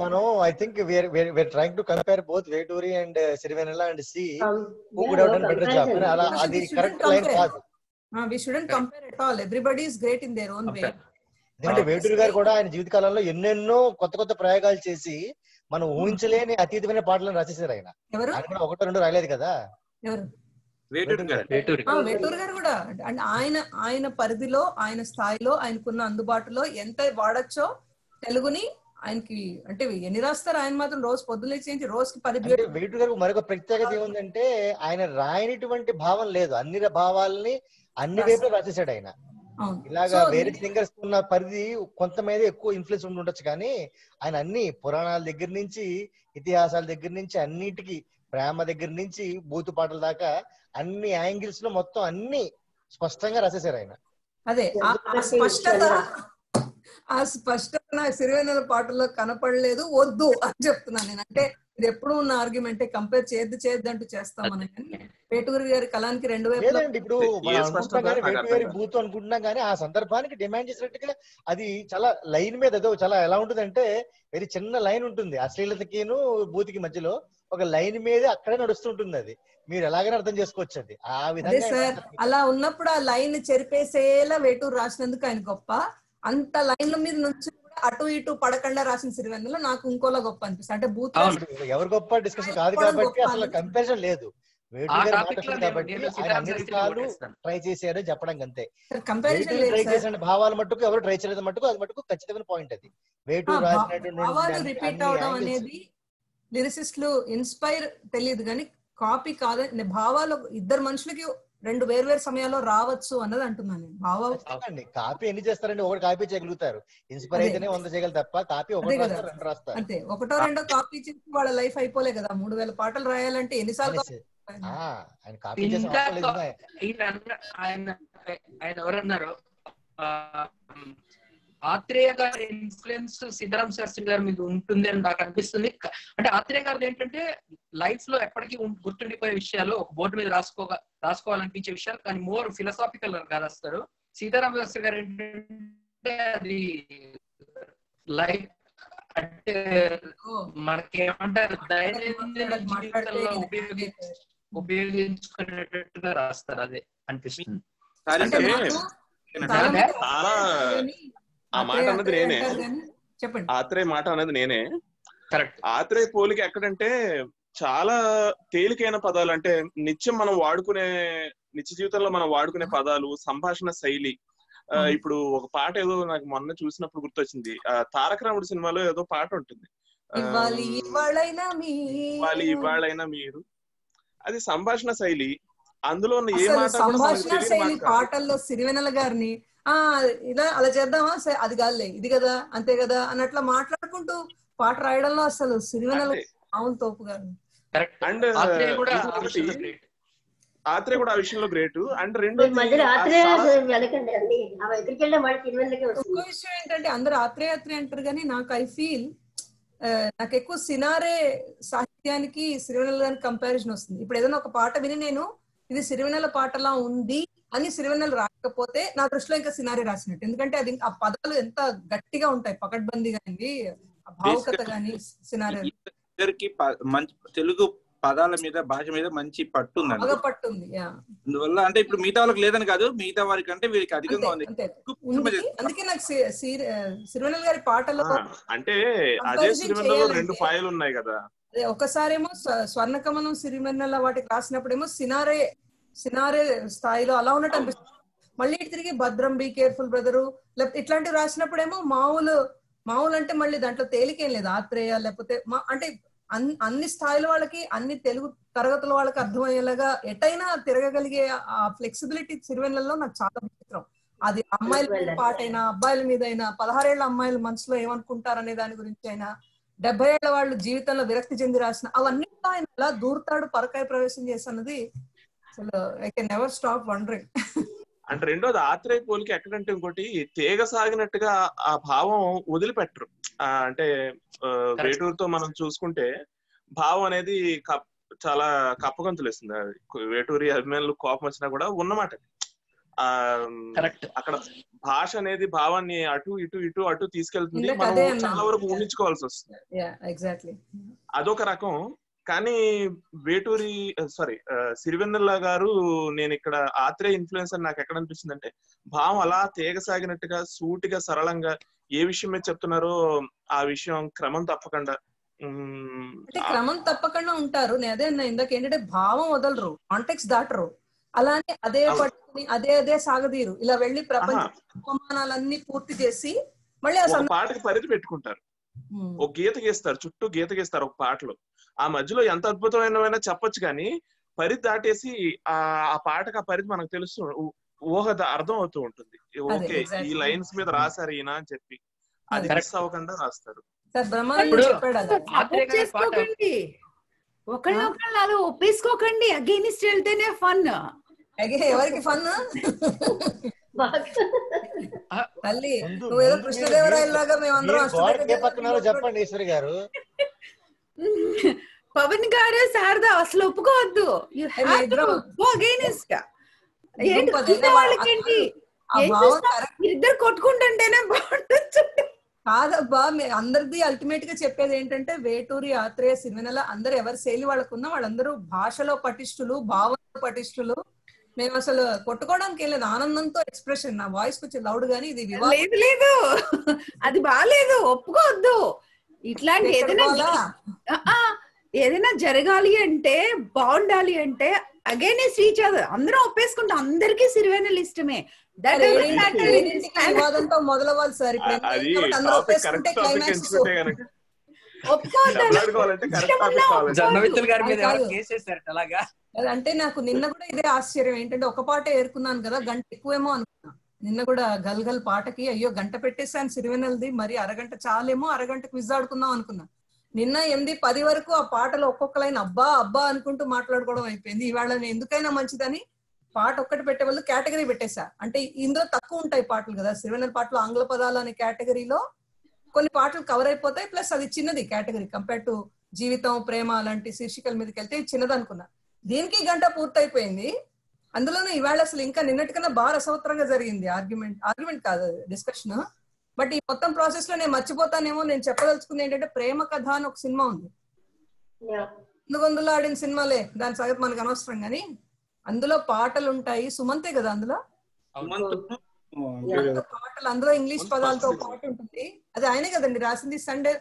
మనం I think we're trying to compare both Veturi and Sirivennela and see who would have done better job. అలా అది కరెక్ట్ లైన్ కాదు. We shouldn't compare at all. Everybody is great in their own way. అంటే వేటూరి గారు కూడా ఆయన జీవిత కాలంలో ఎన్నెన్నో కొత్త ప్రయోగాలు చేసి మనం ఊహించలేని అతీతమైన పాటలను రచించారు ఆయన. ఆయన కూడా 1-2 రాయలేదు కదా. వేటూరి గారు కూడా అంటే ఆయన పరిధిలో, ఆయన స్థాయిలో, ఆయనకున్న అందుబాటులో ఎంత వాడచ్చో తెలుగుని ఆయనకి. అంటే ఎన్ని రాస్తారు ఆయన మాత్రం రోజు పొద్దున్న చేయించి రోజుకి 10. వేటూరి గారు మరొక ప్రత్యేకత ఏముందంటే ఆయన రాయనిటువంటి భావం లేదు, అన్ని భావాలని అన్ని వైపులో రాసేసాడు ఆయన. ఇలాగా వేరే సింగర్స్ ఉన్న పరిధి కొంత మీద ఎక్కువ ఇన్ఫ్లుయెన్స్ ఉండొచ్చు, కానీ ఆయన అన్ని పురాణాల దగ్గర నుంచి ఇతిహాసాల దగ్గర నుంచి అన్నిటికీ, ప్రేమ దగ్గర నుంచి బూతు పాటల దాకా అన్ని యాంగిల్స్ లో మొత్తం అన్ని స్పష్టంగా రాసేసారు ఆయన. అదే ఆ స్పష్టత నాకు సిరివెన్నెల పాటల్లో కనపడలేదు, వద్దు అని చెప్తున్నాను నేను. అంటే ఇది ఎప్పుడు ఉన్న ఆర్గ్యుమెంటే, కంపేర్ చేయద్దు అంటూ చేస్తాం మనం. వేటూరి గారి కళానికి 2 వైపులా ఇప్పుడు వేటూరి గారి బూత్ అనుకుంటున్నాం, కానీ ఆ సందర్భానికి డిమాండ్ చేసినట్టుగా అది చాలా లైన్ మీద ఏదో చాలా ఎలా ఉంటుంది అంటే వెరీ చిన్న లైన్ ఉంటుంది అశ్లీలతకిను బూతికి మధ్యలో, ఒక లైన్ మీద అక్కడే నడుస్తుంటుంది. అది మీరు ఎలాగైనా అర్థం చేసుకోవచ్చు. అది ఆ విధంగా సార్ అలా ఉన్నప్పుడు ఆ లైన్ చెరిపేసేలా వేటూరు రాసినందుకు ఆయన గొప్ప. అంత లైన్ల మీద నుంచి అటు ఇటు పడకుండా రాసిన సిరివెన్నెల నాకు ఇంకోలా గొప్ప అనిపిస్తుంది. అంటే బూత్ ఎవరు గొప్ప డిస్కషన్ కాదు కాబట్టి అసలు కంపారిజన్ లేదు. వేటూరి గారు మాట్లాడుతుంది కాబట్టి ఆయన అన్ని రకాలు ట్రై చేశారని చెప్పడం అంతే. ట్రై చేసిన భావాలు మట్టుకు ఎవరు ట్రై చేయలేదు మట్టుకు అది మట్టుకు ఖచ్చితమైన పాయింట్. అది వేటూరు రాసినటువంటి రిపీట్ అవడం అనేది లిరిసిస్టులు ఇన్స్పైర్ తెలియదు కానీ కాపీ కాదని భావాలు ఇద్దరు మనుషులకి రెండు వేరు సమయాల్లో రావచ్చు అన్నది అంటున్నాను నేను. భావం కాపీ ఎన్ని చేస్తారండి? ఒకటి కాపీ చేయగలుగుతారు, ఇన్స్పైర్ అయితేనే 100 చేయగలరు తప్ప కాపీ ఒకటి రాస్తారు, 2 రాస్తారు అంతే. ఒకటో రెండో కాపీ చేసి వాళ్ళ లైఫ్ అయిపోలే కదా. 3000 పాటలు రాయాలంటే ఎన్నిసార్లు ఆయన కాపీ చేసి ఆయన ఎవరన్నారు, ఆత్రేయ గారి ఇన్ఫ్లుయెన్స్ సీతారాం శాస్త్రి గారి మీద ఉంటుంది అని నాకు అనిపిస్తుంది. అంటే ఆత్రేయ గారిది ఏంటంటే లైఫ్ లో ఎప్పటికీ గుర్తుండిపోయే విషయాలు ఒక బోర్డు మీద రాసుకోవాలనిపించే విషయాలు, కానీ మోర్ ఫిలసాఫికల్ గా రాస్తారు. సీతారాం శాస్త్రి గారు ఏంటంటే అది లైఫ్ అంటే మనకేమంటారు దైనందిన జీవితంలో ఉపయోగించుకునేటట్టుగా రాస్తారు. అదే అనిపిస్తుంది. ఆ మాట అన్నది నేనే, ఆత్రేయ మాట అన్నది నేనే. కరెక్ట్. ఆత్రేయ పోలిక ఎక్కడంటే చాలా తేలికైన పదాలు, అంటే నిత్యం మనం వాడుకునే నిత్య జీవితంలో మనం వాడుకునే పదాలు, సంభాషణ శైలి. ఇప్పుడు ఒక పాట ఏదో నాకు మొన్న చూసినప్పుడు గుర్తొచ్చింది, తారక రాముడు సినిమాలో ఏదో పాట ఉంటుంది, ఇవాళైనా మీరు. అది సంభాషణ శైలి. అందులో ఏ మాట సంభాషణ శైలి పాటల్లో సిరివెన్నెల గారిని ఇలా అలా చేద్దామా, అది కాదులే ఇది కదా అంతే కదా అన్నట్లా మాట్లాడుకుంటూ పాట రాయడంలో అసలు సిరివెన్నెల అవును తోపు గారు. అండ్ ఆత్రేయ కూడా ఆ విషయంలో గ్రేట్. అండ్ రెండో విషయం ఏంటంటే అందరు ఆత్రేయ అంటారు కానీ నాకు ఐ ఫీల్ నాకు ఎక్కువ సినారే సాహిత్యానికి సిరివెన్నెల గారికి కంపారిజన్ వస్తుంది. ఇప్పుడు ఏదైనా ఒక పాట విని నేను ఇది సిరివెన్నెల పాటలా ఉంది అని సిరివెన్నెల రాకపోతే నా దృష్టిలో ఇంకా సినారీ రాసినట్టు. ఎందుకంటే అది ఆ పదాలు ఎంత గట్టిగా ఉంటాయి, పకడ్బందీ గాని భావుకత గాని సినారీ. మంచి తెలుగు పదాల మీద భాష మీద మంచి పట్టుందండి, పట్టుంది. అందువల్ల అంటే ఇప్పుడు మిగతా వాళ్ళకి లేదని కాదు, మిగతా వారికి అంటే వీరికి అధికంగా ఉంది. అందుకే నాకు సిరివెన్నెల గారి పాటలో అంటే అదే సిరివెన్నెలలో 2 పాయలు ఉన్నాయి కదా. అదే ఒకసారేమో స్వర్ణకమలం సిరివెన్నెల వాటికి రాసినప్పుడేమో సినారే స్థాయిలో అలా ఉన్నట్టు అనిపిస్తుంది. మళ్ళీ తిరిగి భద్రం, బీ కేర్ఫుల్ బ్రదరు, లేకపోతే ఇట్లాంటివి రాసినప్పుడేమో మామూలు అంటే మళ్ళీ దాంట్లో తేలికేం లేదు. ఆత్రేయ లేకపోతే అంటే అన్ని స్థాయిల వాళ్ళకి, అన్ని తెలుగు తరగతుల వాళ్ళకి అర్థమయ్యేలాగా ఎటైనా తిరగగలిగే ఆ ఫ్లెక్సిబిలిటీ సిరివెన్నెలలో నాకు చాలా విచిత్రం. అది అమ్మాయిల మీద పాట అయినా, అబ్బాయిల మీద అయినా, 16 ఏళ్ల అమ్మాయిల మనసులో ఏమనుకుంటారనే దాని గురించి అయినా, 70 ఏళ్ల వాళ్ళు జీవితంలో విరక్తి చెంది రాసిన అవన్నీ ఆయన ఎలా దూరుతాడు, పరకాయ ప్రవేశం చేసినది అసలు I can never stop wondering. అంటే రెండోది ఆత్రేయ పోలికి ఎక్కడంటే ఇంకోటి తీగ సాగినట్టుగా ఆ భావం వదిలిపెట్టరు. అంటే వేటూరుతో మనం చూసుకుంటే భావం అనేది చాలా కప్పగంతులేస్తుంది. వేటూరి అభిమానులు కోపం వచ్చినా కూడా ఉన్నమాట. అక్కడ భాష అనేది భావాన్ని అటు ఇటు తీసుకెళ్తుంది, మనం చాలా వరకు ఊహించుకోవాల్సి వస్తుంది. అదొక రకం. కానీ వేటూరి సిరివెన్నెల గారు, నేను ఇక్కడ ఆత్రేయ ఇన్ఫ్లుయెన్స్ అని నాకు ఎక్కడ అనిపిస్తుంది అంటే భావం అలా తీగ సాగినట్టుగా సూటిగా సరళంగా ఏ విషయం మీద చెప్తున్నారో ఆ విషయం క్రమం తప్పకుండా ఉంటారు. నేను అదే అన్నా ఇందాక, ఏంటంటే భావం వదలరు, కాంటెక్స్ట్ దాటరు, అలానే అదే పట్టుకుని అదే సాగదీరు, ఇలా వెళ్ళి ప్రపంచ ఉపమానాలన్నీ పూర్తి చేసి మళ్ళీ పాటకి పరిధి పెట్టుకుంటారు, ఒక గీత గీస్తారు, చుట్టూ గీత గీస్తారు ఒక పాటలో. ఆ మధ్యలో ఎంత అద్భుతమైనవైనా చెప్పొచ్చు, కానీ పరిధి దాటేసి ఆ పాటకు ఆ పరిధి మనకు తెలుస్తూ ఊహ అర్థం అవుతూ ఉంటుంది. ఓకే, ఈ లైన్స్ మీద రాశారు ఈయన అని చెప్పి అది మిస్ అవ్వకుండా రాస్తారు. ఒకళ్ళొకళ్ళు అలా ఒప్పేసుకోకండి, అగైనిస్ట్ వెళ్తేనే ఫన్. ఎవరికి ఫన్? తల్లి నువ్వేదో కృష్ణదేవరాయలాగా మేమందరం చెప్పండి ఈశ్వరి గారు. పవన్ గారు శారదా అసలు ఒప్పుకోవద్దు, వాళ్ళకేంటి ఇద్దరు కొట్టుకుంటుంటేనే బాగుంటుంది. కాదబ్బా, అందరిది అల్టిమేట్ గా చెప్పేది ఏంటంటే వేటూరి, ఆత్రేయ, సిరివెన్నెల అందరు ఎవరి శైలి వాళ్ళకున్న వాళ్ళందరూ భాషలో పటిష్ఠులు, భావనలో పటిష్ఠులు. మేము అసలు కొట్టుకోవడానికి వెళ్ళలేదు, ఆనందంతో ఎక్స్ప్రెషన్. నా వాయిస్ కొంచెం లౌడ్ గానీ ఇది లేదు, అది బాగాలేదు, ఒప్పుకోవద్దు. ఇట్లాంటి ఏదైనా జరగాలి అంటే, బాగుండాలి అంటే అగైనెస్ట్ ఈచ్ అదర్ అందరం ఒప్పేసుకుంటాం. అందరికీ సిరివెన్నెల ఇష్టమే. మొదలవ్వాలి సార్. అంటే నాకు నిన్న కూడా ఇదే ఆశ్చర్యం ఏంటంటే ఒక పాటే ఏరుకున్నాను కదా, గంట ఎక్కువేమో అనుకున్నా. నిన్న కూడా గల్ గల్ పాటకి అయ్యో గంట పెట్టేసాను సిరివెన్నెలది, మరి అరగంట చాలేమో, అరగంట క్విజ్ ఆడుకుందాం అనుకున్నా. నిన్న 8-10 వరకు ఆ పాటలో ఒక్కొక్క లైన్ అబ్బా అబ్బా అనుకుంటూ మాట్లాడుకోవడం అయిపోయింది. ఇవాళ నేను ఎందుకైనా మంచిదని పాట ఒక్కటి పెట్టే వాళ్ళు కేటగిరీ పెట్టేశా. అంటే ఇందులో తక్కువ ఉంటాయి పాటలు కదా, సిరివెన్నెల పాటలు ఆంగ్ల పదాలు అనే కేటగిరీలో కొన్ని పాటలు కవర్ అయిపోతాయి. ప్లస్ అది చిన్నది కేటగిరీ కంపేర్ టు జీవితం, ప్రేమ అలాంటి శీర్షికల మీదకి వెళ్తే చిన్నది అనుకున్నా. దీనికి గంట పూర్తయిపోయింది. అందులోనూ ఇవాళ అసలు ఇంకా నిన్నటికన్నా బాగా రసవత్తరంగా జరిగింది ఆర్గ్యుమెంట్ కాదు డిస్కషన్. బట్ ఈ మొత్తం ప్రాసెస్ లో నేను మర్చిపోతానేమో, నేను చెప్పదలుచుకుంది ఏంటంటే ప్రేమ కథ అని ఒక సినిమా ఉంది. అందులో ఆడిన సినిమాలే, దాని సంగతి మనకు అనవసరం కానీ అందులో పాటలు ఉంటాయి. సుమంతే కదా అందులో పాటలు, అందులో ఇంగ్లీష్ పదాలతో పాట ఉంటుంది. అది ఆయనే కదండి రాసింది. సండే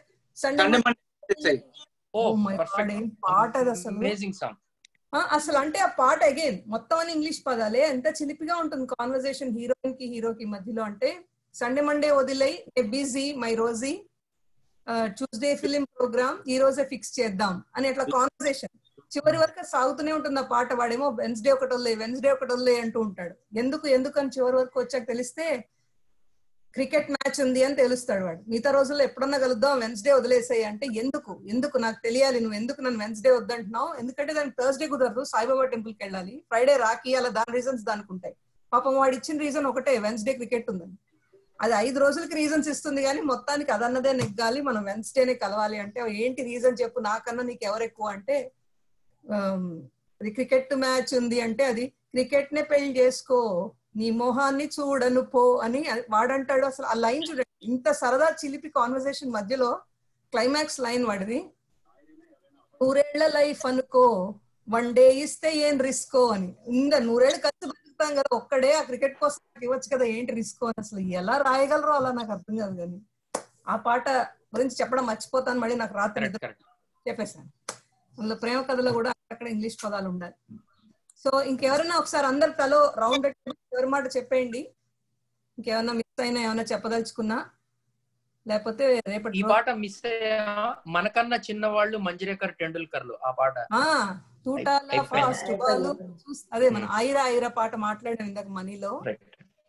పాట అది అసలు అంటే ఆ పాట అగైన్ మొత్తం అని ఇంగ్లీష్ పదాలే, ఎంత చిలిపిగా ఉంటుంది కాన్వర్సేషన్ హీరోయిన్ కి హీరోకి మధ్యలో. అంటే సండే మండే వదిలై బిజీ మై రోజీ ట్యూస్డే ఫిలిం ప్రోగ్రామ్ ఈ రోజే ఫిక్స్ చేద్దాం అని అట్లా కాన్వర్సేషన్ చివరి వరకు సాగుతూనే ఉంటుంది ఆ పాట. వాడేమో వెన్స్డే ఒకటి వదిలే అంటూ ఉంటాడు. ఎందుకు అని చివరి వరకు వచ్చాక తెలిస్తే క్రికెట్ మ్యాచ్ ఉంది అని తెలుస్తాడు వాడు. మిగతా రోజుల్లో ఎప్పుడన్నా కలుద్దాం, వెన్స్డే వదిలేసాయి అంటే ఎందుకు నాకు తెలియాలి, నువ్వు ఎందుకు నన్ను వెన్స్డే వద్దంటున్నావు, ఎందుకంటే దానికి థర్స్డే కుదరదు, సాయిబాబా టెంపుల్ కి వెళ్ళాలి, ఫ్రైడే రాకి, అలా దాని రీజన్స్ దానికి ఉంటాయి. పాపం వాడు ఇచ్చిన రీజన్ ఒకటే, వెన్స్డే క్రికెట్ ఉందని. అది 5 రోజులకి రీజన్స్ ఇస్తుంది కానీ మొత్తానికి అదన్నదే నెగ్గాలి, మనం వెన్స్డేనే కలవాలి. అంటే ఏంటి రీజన్ చెప్పు, నాకన్నా నీకు ఎవరు ఎక్కువ అంటే అది క్రికెట్ మ్యాచ్ ఉంది అంటే అది క్రికెట్ నే పెళ్లి చేసుకో, నీ మొహాన్ని చూడను పో అని వాడంటాడు. అసలు ఆ లైన్ చూడండి, ఇంత సరదా చిలిపి కాన్వర్సేషన్ మధ్యలో క్లైమాక్స్ లైన్ వాడిది, 100 ఏళ్ల లైఫ్ అనుకో 1 డే ఇస్తే ఏం రిస్కో అని. ఇంకా 100 ఏళ్ళు ఖర్చు పెడతాం కదా, ఒక్కడే ఆ క్రికెట్ కోసం ఇవ్వచ్చు కదా, ఏంటి రిస్కో అని. అసలు ఎలా రాయగలరో అలా నాకు అర్థం కాదు. కానీ ఆ పాట గురించి చెప్పడం మర్చిపోతాను, మళ్ళీ నాకు రాత్రి చెప్పేశాను. అందులో ప్రేమ కథలో కూడా అక్కడ ఇంగ్లీష్ పదాలు ఉండాలి. సో ఇంకెవరైనా ఒకసారి అందరు తలో రౌండ్ ఎవరి మాట చెప్పేయండి, ఇంకేమన్నా మిస్ అయినా ఏమన్నా చెప్పదలుచుకున్నా, లేకపోతే రేపటి ఈ పాట మిస్ అయ్యా. మనకన్నా చిన్నవాళ్ళు మంజరేకర్ టెండూల్కర్లు ఆ పాట ఫాస్ట్ బాల్ అదే మన ఐరా పాట మాట్లాడాం ఇందాక మనీలో.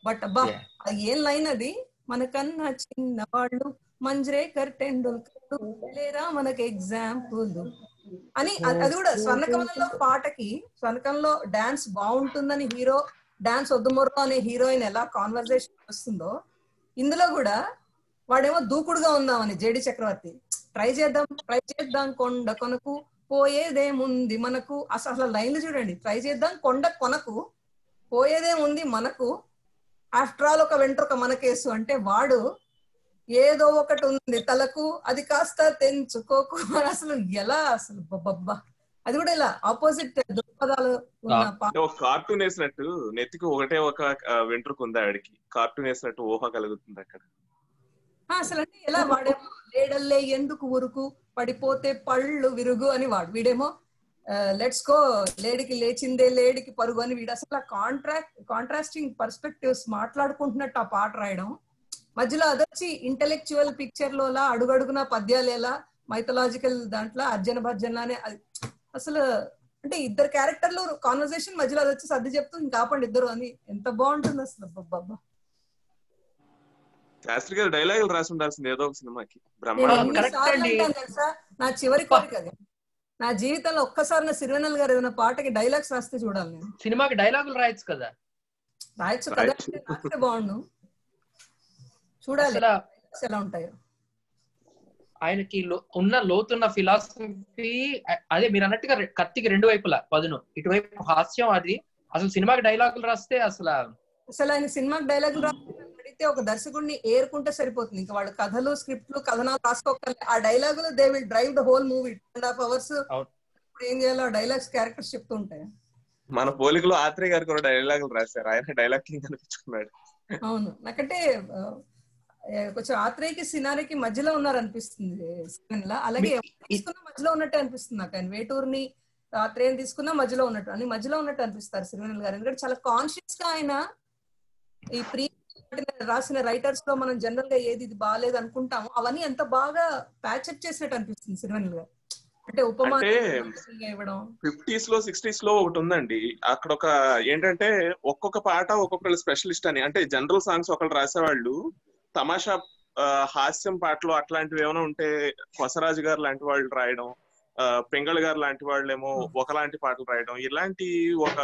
బట్ అబ్బా అది ఏం లైన్ అది, మనకన్నా చిన్నవాళ్ళు మంజరేకర్ టెండూల్కర్ లేరా మనకి ఎగ్జాంపుల్ అని. అది కూడా స్వర్ణకమలంలో పాటకి స్వర్ణకమలంలో డాన్స్ బాగుంటుందని హీరో, డాన్స్ వద్దుమొర్రో అనే హీరోయిన్ ఎలా కాన్వర్సేషన్ వస్తుందో, ఇందులో కూడా వాడేమో దూకుడుగా ఉందామని జేడి చక్రవర్తి ట్రై చేద్దాం కొండ కొనకు పోయేదేముంది మనకు. అసలు లైన్లు చూడండి, ట్రై చేద్దాం కొండ కొనకు పోయేదేముంది మనకు, ఆఫ్టర్ ఆల్ ఒక వెంట్రుక మనకేసు అంటే వాడు ఏదో ఒకటి ఉంది తలకు అది కాస్త తెంచుకోకు. అసలు ఎలా అసలు బొబ్బా, అది కూడా ఇలా ఆపోజిట్ దృక్పథాలు కార్టూన్ వేసినట్టు నెత్తికి ఒకటే ఒక వెంట్రుక ఉంది ఆవిడికి, కార్టూన్ వేసినట్టు ఊహ కలుగుతుంది అక్కడ. అసలు అంటే ఎలా వాడేమో లేడల్లే ఎందుకు ఉరుకు పడిపోతే పళ్ళు విరుగు అని వాడు, వీడేమో లెట్స్ గో లేడికి లేచిందే లేడికి పరుగు అని వీడు. అసలు కాంట్రాస్టింగ్ పర్స్పెక్టివ్స్ మాట్లాడుకుంటున్నట్టు ఆ పాట రాయడం, మధ్యలో అదొచ్చి ఇంటెలెక్చువల్ పిక్చర్ లో అడుగడుగున పద్యాలేలా మైథలాజికల్ దాంట్లో అర్జున భర్జనలానే. అసలు అంటే ఇద్దరు క్యారెక్టర్లు కాన్వర్సేషన్ మధ్యలో అదొచ్చి సర్ది చెప్తూ ఇంకా ఆపండి ఇద్దరు అని, ఎంత బాగుంటుంది అసలు. బాబా శాస్త్రి గారు డైలాగులు రాసి ఉండాల్సింది ఏదో ఒక సినిమాకి. తెలుసా నా చివరి కోరిక అది, నా జీవితంలో ఒక్కసారి నా సిరివెన్నెల గారు ఏదైనా పాటకి డైలాగ్స్ రాస్తే చూడాలి. నేను సినిమాకి డైలాగులు రాయొచ్చు కదా, రాయొచ్చు కదా, రాస్తే బాగుండు, చూడాలి ఎలా ఉంటాయో. ఆయనకి ఉన్న లోతున్న ఫిలాసఫీ అదే మీరు అన్నట్టుగా కత్తికి 2 వైపులా పదును, ఇటువైపు హాస్యం. అది అసలు సినిమాకి డైలాగులు రాస్తే అసలు ఆయన సినిమాకి డైలాగులు రాస్తే ఒక దర్శకుడిని ఏరుకుంటే సరిపోతుంది. ఇంకా వాళ్ళు కథలు స్క్రిప్ట్లు కథనాలు రాసుకోవాలి, ఆ డైలాగులు they will drive the whole movie. 2.5 hours ఇప్పుడు ఏం చేయాలో ఆ డైలాగ్స్ క్యారెక్టర్స్ చెప్తూ ఉంటాయి. మన పోలికలో ఆత్రేయ గారు కూడా డైలాగులు రాశారు, ఆయన డైలాగ్ కింగ్ అనిపించుకున్నాడు. అవును, నాకంటే కొంచెం ఆత్రేయకి సినారికి మధ్యలో ఉన్నారనిపిస్తుంది సినిమాలో, అలాగే తీసుకున్న మధ్యలో ఉన్నట్టే అనిపిస్తుంది నాకు. ఆయన వేటూరుని ఆత్రేయని తీసుకున్న మధ్యలో ఉన్నట్టు అని మధ్యలో ఉన్నట్టు అనిపిస్తారు సిరివెన్నెల గారు. ఎందుకంటే చాలా కాన్షియస్ గా ఆయన ఈ ప్రీ రాసిన రైటర్స్ లో మనం జనరల్ గా ఏది ఇది బాగాలేదు అనుకుంటాము అవన్నీ ఎంత బాగా ప్యాచప్ చేసినట్టు అనిపిస్తుంది సిరివెన్నెల గారు. అంటే అంటే 50s లో 60s లో ఒకటి ఉందండి. అక్కడ ఒక ఏంటంటే ఒక్కొక్క పాట ఒక్కొక్కళ్ళు స్పెషలిస్ట్ అని. అంటే జనరల్ సాంగ్స్ ఒకళ్ళు రాసేవాళ్ళు, తమాషా హాస్యం పాటలు అట్లాంటివి ఏమైనా ఉంటే కొసరాజు గారు లాంటి వాళ్ళు రాయడం, పింగళ్ గారు లాంటి వాళ్ళు ఏమో ఒకలాంటి పాటలు రాయడం, ఇలాంటి ఒక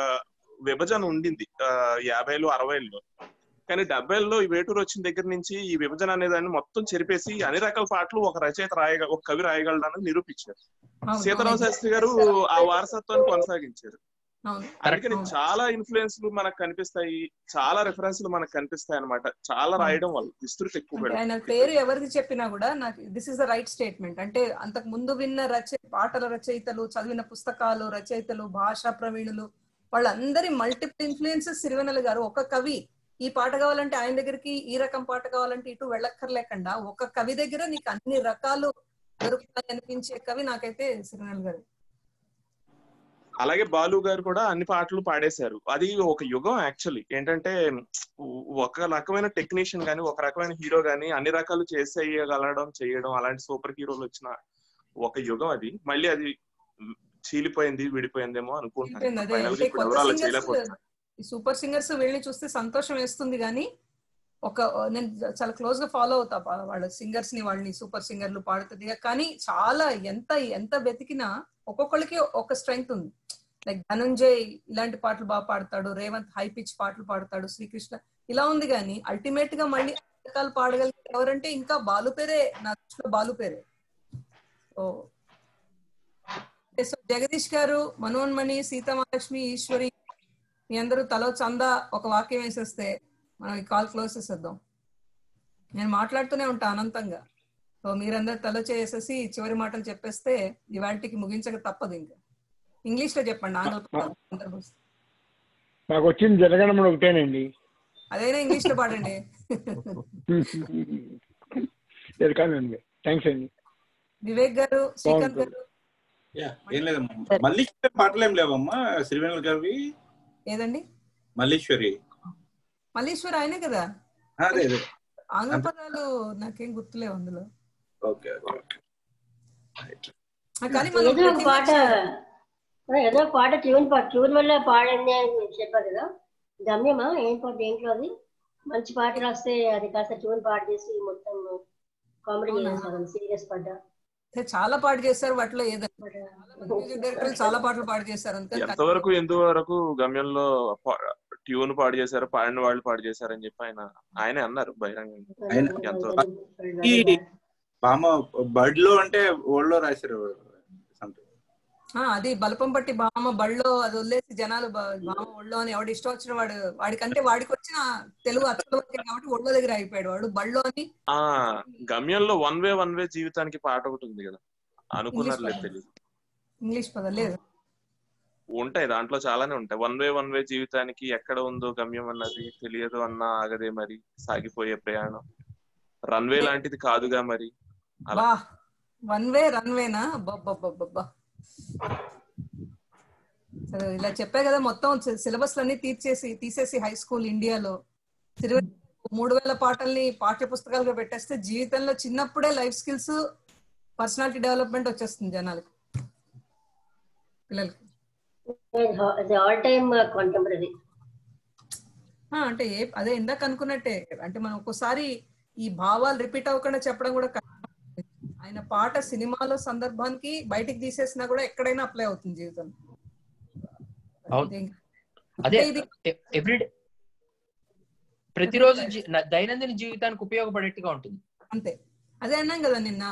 విభజన ఉండింది 50లు 60ల్లో. కానీ 70ల్లో ఈ వేటూరు వచ్చిన దగ్గర నుంచి ఈ విభజన అనేదాన్ని మొత్తం చెరిపేసి అన్ని రకాల పాటలు ఒక రచయిత ఒక కవి రాయగలడని నిరూపించారు. సీతారామ శాస్త్రి గారు ఆ వారసత్వాన్ని కొనసాగించారు. అందుకని చాలా ఇన్ఫ్లుయెన్స్లు మనకు కనిపిస్తాయి, చాలా రెఫరెన్స్లు మనకు కనిపిస్తాయి అన్నమాట. చాలా రాయడం వల్ల విస్తృతి ఎక్కువ. ఆయన పేరు ఎవరికి చెప్పినా కూడా నాకు this is the right statement. అంటే అంతకు ముందు విన్న పాటల రచయితలు, చదివిన పుస్తకాలు రచయితలు, భాషా ప్రవీణులు, వాళ్ళందరి మల్టిపుల్ ఇన్ఫ్లుయెన్సెస్ సిరివెన్నెల గారు. ఒక కవి ఈ పాట కావాలంటే ఆయన దగ్గరికి, ఈ రకం పాట కావాలంటే ఇటు వెళ్ళక్కర్లేకుండా ఒక కవి దగ్గర నీకు అన్ని రకాలు దొరుకుతాయి అనిపించే కవి నాకైతే సిరివెన్నెల గారు. అలాగే బాలు గారు కూడా అన్ని పాటలు పాడేశారు. అది ఒక యుగం యాక్చువల్లీ. ఏంటంటే ఒక రకమైన టెక్నీషియన్ గానీ, ఒక రకమైన హీరో గానీ అన్ని రకాలు చేయడం అలాంటి సూపర్ హీరోలు వచ్చిన ఒక యుగం అది. మళ్ళీ అది చీలిపోయింది, విడిపోయిందేమో అనుకుంటున్నాను. సూపర్ సింగర్స్ వీళ్ళని చూస్తే సంతోషం వేస్తుంది, కానీ నేను చాలా క్లోజ్ గా ఫాలో అవుతా వాళ్ళ సింగర్స్ ని, వాళ్ళని సూపర్ సింగర్లు పాడుతుంది. కానీ చాలా ఎంత వెతికినా ఒక్కొక్కరికి ఒక స్ట్రెంగ్త్ ఉంది. లైక్ ధనంజయ్ ఇలాంటి పాటలు బాగా పాడతాడు, రేవంత్ హై పిచ్ పాటలు పాడతాడు, శ్రీకృష్ణ ఇలా ఉంది. కానీ అల్టిమేట్ గా మళ్ళీ రకాలు పాడగలిగే ఎవరంటే ఇంకా బాలు పేరే, నా దృష్టిలో బాలు పేరే. సో జగదీష్ గారు, మనోన్మణి, సీతామహాలక్ష్మి, ఈశ్వరి, మీ అందరూ తలో చందా ఒక వాక్యం వేసేస్తే మనం ఈ కాల్ క్లోజ్ చేసేద్దాం. నేను మాట్లాడుతూనే ఉంటా అనంతంగా. సో మీరందరూ తలో చేసేసి చివరి మాటలు చెప్పేస్తే ఇవాళకి ముగించక తప్పదు. ఇంకా ఇంగ్లీష్ లో చెప్పండి, ఆంగ్ల నాకు వచ్చింది జనగణమన ఒకటేనండి. అదైనా ఇంగ్లీష్ లో పాడండి. థ్యాంక్స్ అండి. వివేక్ గారు, శ్రీకాంత్ గారు. ఏం లేదమ్మా, మల్లీశ్వరి పాటలు ఏం లేవమ్మా సిరివెన్నెల గారివి? ఏదండి? మల్లీశ్వరి ఆయనే కదా. ఆంగ్ల పదాలు నాకేం గుర్తులేవు అందులో. ఏదో పాట ట్యూన్ వల్ల పాడండి అని చెప్పారు కదా, గమ్యమా ఏం పాట దేంట్లో? అది మంచి పాట రాస్తే అది కాస్త ట్యూన్ పాట చేసి మొత్తం కామెడీ చేస్తారు, సీరియస్ పాట చాలా పాట చేశారు. వాటిలో ఏదైనా చాలా పాటలు పాడు చేశారు. ఎంతవరకు గమ్యంలో ట్యూన్ పాడు చేశారు, పాడిన వాళ్ళు పాడు చేశారని చెప్పి ఆయనే అన్నారు బహిరంగంగా. బర్డ్ లో అంటే ఓల్డ్ లో రాశారు. అది బలపం పట్టి బామ బళ్ళో అది వదిలేసి జనాలు బామ ఒళ్ళో అని ఎవడు ఇష్టం వచ్చిన వాడికంటే వాడికి వచ్చిన తెలుగు అచ్చలు కాబట్టి ఒళ్ళో దగ్గర అయిపోయాడు వాడు బళ్ళో అని. గమ్యంలో వన్ వే జీవితానికి పాట ఒకటి ఉంది కదా, అనుకున్నారు లేదు తెలియదు. ఇంగ్లీష్ పదం లేదు, ఉంటాయి దాంట్లో చాలానే ఉంటాయి. వన్ వే జీవితానికి ఎక్కడ ఉందో గమ్యం అన్నది తెలియదు అన్నా ఆగదే మరి, సాగిపోయే ప్రయాణం రన్వే లాంటిది కాదుగా మరి. అలా వన్ వే రన్వేనా? బాబ్బా సరే ఇలా చెప్పే కదా, మొత్తం సిలబస్ లన్నీ తీసేసి హై స్కూల్ ఇండియాలో 3000 పాటల్ని పాఠ్య పుస్తకాలుగా పెట్టేస్తే జీవితంలో చిన్నప్పుడే లైఫ్ స్కిల్స్, పర్సనాలిటీ డెవలప్మెంట్ వచ్చేస్తుంది జనాలకి, పిల్లలకి. అంటే అదే ఇందాక అనుకున్నట్టే, అంటే మనం ఒక్కోసారి ఈ భావాలు రిపీట్ అవ్వకుండా చెప్పడం కూడా ఆయన పాట సినిమాలో సందర్భానికి బయటికి తీసేసినా కూడా ఎక్కడైనా అప్లై అవుతుంది జీవితంలో. అదే ఎవ్రీడే ప్రతిరోజు దైనందిన జీవితానికి ఉపయోగపడేట్టుగా ఉంటుంది. అంతే, అదే అన్నాం కదా నిన్న,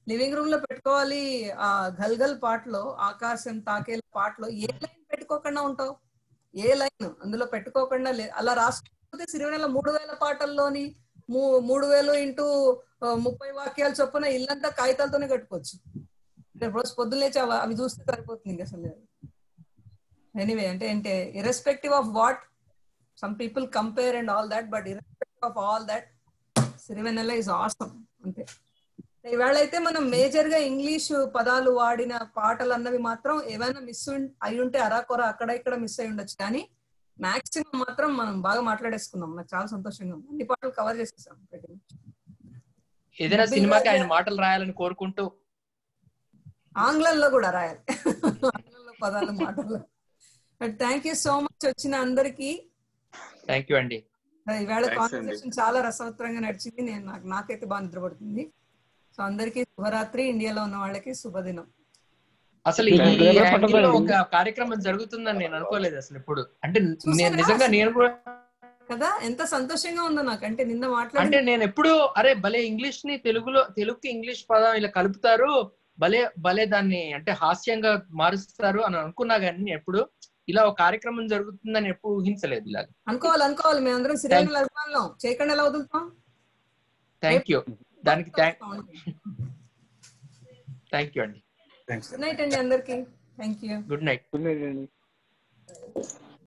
లివింగ్ రూమ్ లో పెట్టుకోవాలి. ఆ గల్గల్ పాటలో, ఆకాశం తాకేల పాటలో ఏ లైన్ పెట్టుకోకుండా ఉంటావు? ఏ లైన్ అందులో పెట్టుకోకుండా అలా రాసుకుంటే సిరివెన్నెల 3000 పాటల్లోని 3000 ఇంటూ 30 వాక్యాలు చొప్పున ఇల్లంతా కాగితాలతోనే కట్టుకోవచ్చు. రోజు పొద్దున్న లేచి అవి చూస్తే సరిపోతుంది అసలు. ఎనీవే, అంటే irrespective of what some people compare and all that, but irrespective of all that Sirivennela is awesome. అంతే. ఇవాళ అయితే మనం మేజర్ గా ఇంగ్లీష్ పదాలు వాడిన పాటలు అన్నవి మాత్రం ఏమైనా మిస్ అయి ఉంటే అరాకొర అక్కడ ఇక్కడ మిస్ అయి ఉండొచ్చు, కానీ మాక్సిమం మాత్రం మనం బాగా మాట్లాడేసుకున్నాం. నాకు చాలా సంతోషంగా ఉంది, అన్ని పాటలు కవర్ చేసేసాం. ఏదైనా సినిమాకి ఆయన మాటలు రాయాలని కోరుకుంటూ ఆంగ్లంలో కూడా రాయాలి, ఆంగ్లంలో పదాలు మాటలు. But thank you so much వచ్చిన అందరికి. థ్యాంక్ యూ అండి. ఈవేళ కాన్వర్సేషన్ చాలా రసవత్తరంగా నడిచింది. నాకైతే బాగా నిద్రపడుతుంది. సో అందరికి శుభరాత్రి. ఇండియాలో ఉన్న వాళ్ళకి శుభదినం. అసలు ఈ యాంగిల్లో ఒక కార్యక్రమం జరుగుతుందని నేను అనుకోలేదు అసలు ఇప్పుడు. అంటే నిజంగా నేను కూడా కదా ఎంత సంతోషంగా ఉందో నాకు. అంటే నిన్న అంటే నేను ఎప్పుడు అరే భలే ఇంగ్లీష్ ని తెలుగుకి ఇంగ్లీష్ పదం ఇలా కలుపుతారు, భలే దాన్ని అంటే హాస్యంగా మారుస్తారు అని అనుకున్నా కానీ ఎప్పుడు ఇలా ఒక కార్యక్రమం జరుగుతుందని ఎప్పుడు ఊహించలేదు. ఇలా అనుకోవాలి మేమందరం సిరివెన్నెల అభిమానులం, చేయకుండా ఎలా వదులుతాం. థ్యాంక్ యూ, దానికి థ్యాంక్ యూ అండి. గుడ్ నైట్ అండి అందరికి. Thank you. Good night. Good night అండి.